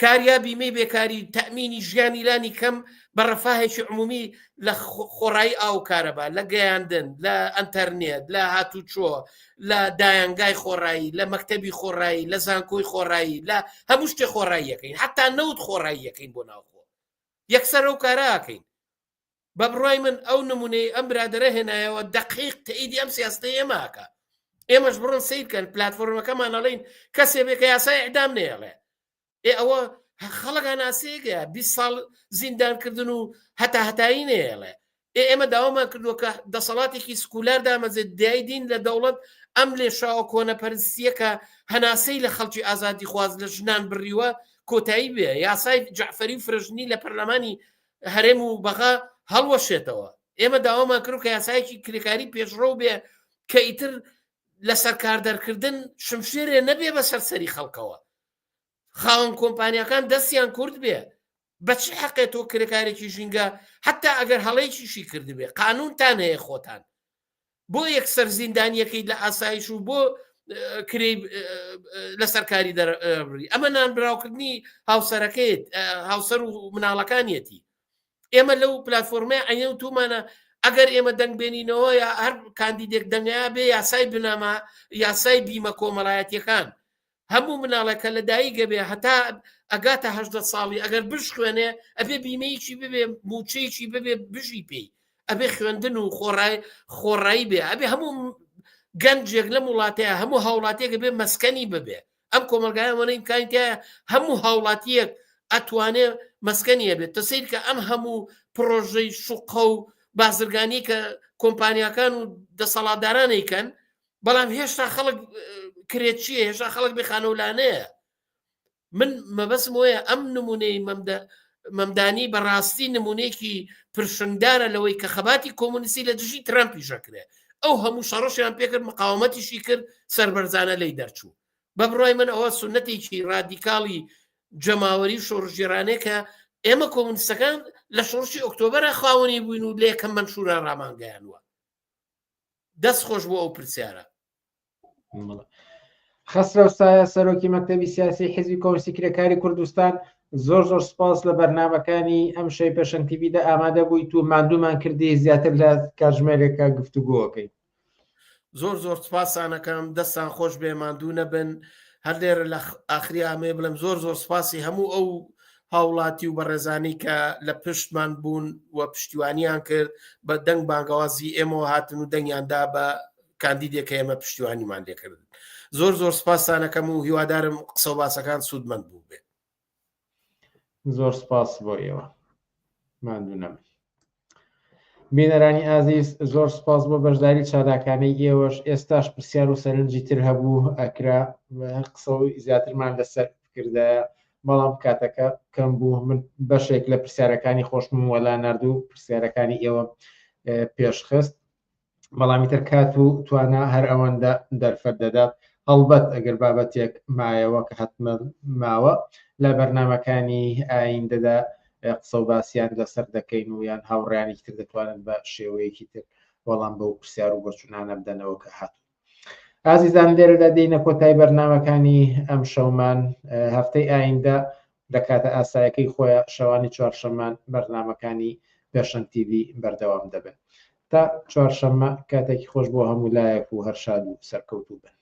کاریا بیمەی بێکاری تەمینی ژیانی لانی کەم بە ڕەفاهێکی عمومی لە خۆڕایی ئاو کارەبا لە گەیاندن لە ئەنتەرنێت لە هاتوچۆ لە دایانگای خۆڕایی لە مەکتەبی خۆڕایی لە زانکۆی خۆڕایی لە هەموو شتێ خۆڕاییەکەین حتا نەوت خۆڕاییەکەین بۆ ناوخۆ یەکسەر ئەو کاراکەین بە بڕای من ئەو نمونەی ئەم برادرە هێنایەوە دقیق تەئیدی ئەم سیاستەی ئێماکە ئێمەش بڕۆن سیرکەن پلتفۆرمەکەمان ئەڵێن کەسێ بێ کە یاسای ئیعدام نێڵێ ئەوە خەڵکان ئاسەیەکە 20 ساڵ زیندانکردن و هەتایی نێڵێ ئێمە داوامان کردووە کە دەسەڵاتێکی سکولار دامەزێت دایدین لە دەوڵەت ئەم لێشاوە کۆنەپەرستیەکە هەناسەی لە خەڵکی ئازادی خواز لە ژنان بڕیوە کۆتایی بێ یاسای جعفەری و فرژنی لە پەرلەمانی هەرێم و بەغا هەڵوەشێتەوە ئێمە داوامان کرد کە یاسایەکی کرێکاری پێشڕۆ بێ کە ئیتر لە سەرکاردەرکردن شمشێرێ نەبێ بە سەرسەری خەڵکەوە خاوەن کۆمپانیەکان دەستیان کورد بێ بە چ حەقێت تۆ کرێکارێکی ژینگە حتا ئەگەر هەڵەیەکیشی کرد بێ قانونتان هەیە خۆتان بۆ یەکسەر زیندانیەکەی لە ئاسایش و بۆ کرێ لە سەرکاری دەڕی ئەمە نانبراوکردنی هاوسەرەکەیت هاوسەر و مناڵەکانیەتی ئێمە لەو پلتفۆرمای عینە و تومانە ئەگەر ئێمە دەنگ بێنینەوە یا هەر کاندیدێک دەنگیا بێ یاسای بنامە یاسای بیمە کۆمەڵایەتیەکان هەموو مناڵەکە لە دایکە بێ هەتا ئەگاتە 18 ساڵی ئەگەر بشخوێنێ ئەبێ بیمەیەکی ببێ موچەیەکی ببێ بژی پێی ئەبێ خوێندن و خۆڕایی بێ ئەبێ هەموو گەنجێک لە وڵاتەیە هەموو هاوڵاتێکە بێ مەسکەنی ببێ ئەم کۆمەلگایەوەنە ئیمکانیتە هەموو هاوڵاتیەک ئەتوانێ مەسکەنیە بێت تەسیر کە ئەم هەموو پرۆژەی شوقە و بازرگانی کە کۆمپانیاکان و دەسەڵاتدارانێکن بەڵام هێشتا خەڵک کرێت چیە هێشتا خەڵک بخانەولانەیە من مەبەسم وەیە ئەم نمونەی مەمدانی بەڕاستی نمونەیەکی پرشنگدارە لەوەی کە خەباتی کۆمونیستی لە دژی ترامپی ژەکرێ ئەو هەموو شەڕۆشیان پێکرد مقاومەتیشی کرد سەربەرزانە لی دەرچوو بە بڕای من ئەوە سنەتێکی رادیکاڵی جەماوەری شۆڕژێرانەیە کە ئێمە کۆمونیستەکان لە شۆڕشی ئۆکتۆبەرە خاوەنی بووین و لە یەکەم منشورە ڕامانگەیانوە دەست خۆش بۆ ئەو پرسیارە خەسرە وسایە سەرۆکی مەکتەبی سیاسی حیزبی کۆمونیستی کرێکاری کوردستان زۆر سپاس لە بەرنامەکانی ئەم شەی پێشەنگ تیڤیدا ئامادە بوویت و ماندوومان کردی زیاتر لە کاتژمێرێکە گفتوگۆکەی زۆر سپاسانەکەم دەستان خۆش بێ ماندوو نەبن هەر لێرە لە ئاخری ئامێ بڵم زۆر سپاسی هەموو ئەو هاوڵاتی و بەڕێزانی کە لە پشتمان بوون و پشتیوانیان کرد بە دەنگ بانگەوازی ئێمەوە هاتن و دەنگیاندا بە کاندیدێکە ئێمە پشتیوانیمان لێکردن زۆر سپاسانەکەم و هیوادارم قسە و باسەکان سوودمەند بوو بێ زۆر سپاس بۆ ئێوە ماندوو نەبن بینەرانی ئازیز زۆر سپاس بۆ بەشداری چالاکانەی ئێوەش ئێستاش پرسیار و سەرنجی تر هەبوو ئەکرا قسە و زیاترمان لەسەر کردایە بەڵام کاتەکە کەم بوو من بەشێک لە پرسیارەکانی خۆشم وەلا نردوو پرسیارەکانی ئێوە پێشخست بەڵامی تر کات و توانە هەر ئەوەندە دەرفەت دەدات هەڵبەت ئەگەر بابەتێک مایەوە کە حتممە ماوە لە بەرنمەکانی ئایندەدا قسە و باسییان لەسەر دەکەین و یان هاوڕیانێکی تر دەتوانن بە شێوەیەکی تر وەڵام بەو پرسیار و بەچوونانە بدەنەوە کە هاتوو ئازیزان لێرەدا دێینە کۆتای بەرنامەکانی ئەم شەومان هەفتەی ئایندە لە کاتە ئاسایەکەی خۆیان شەوانی چوارشەممان بەرنامەکانی پێشەنگ تیڤی بەردەوام دەبن تا چوارشەممە کاتێکی خۆش بۆ هەموو لایەک و هەر شاد و سەرکەوتوو بن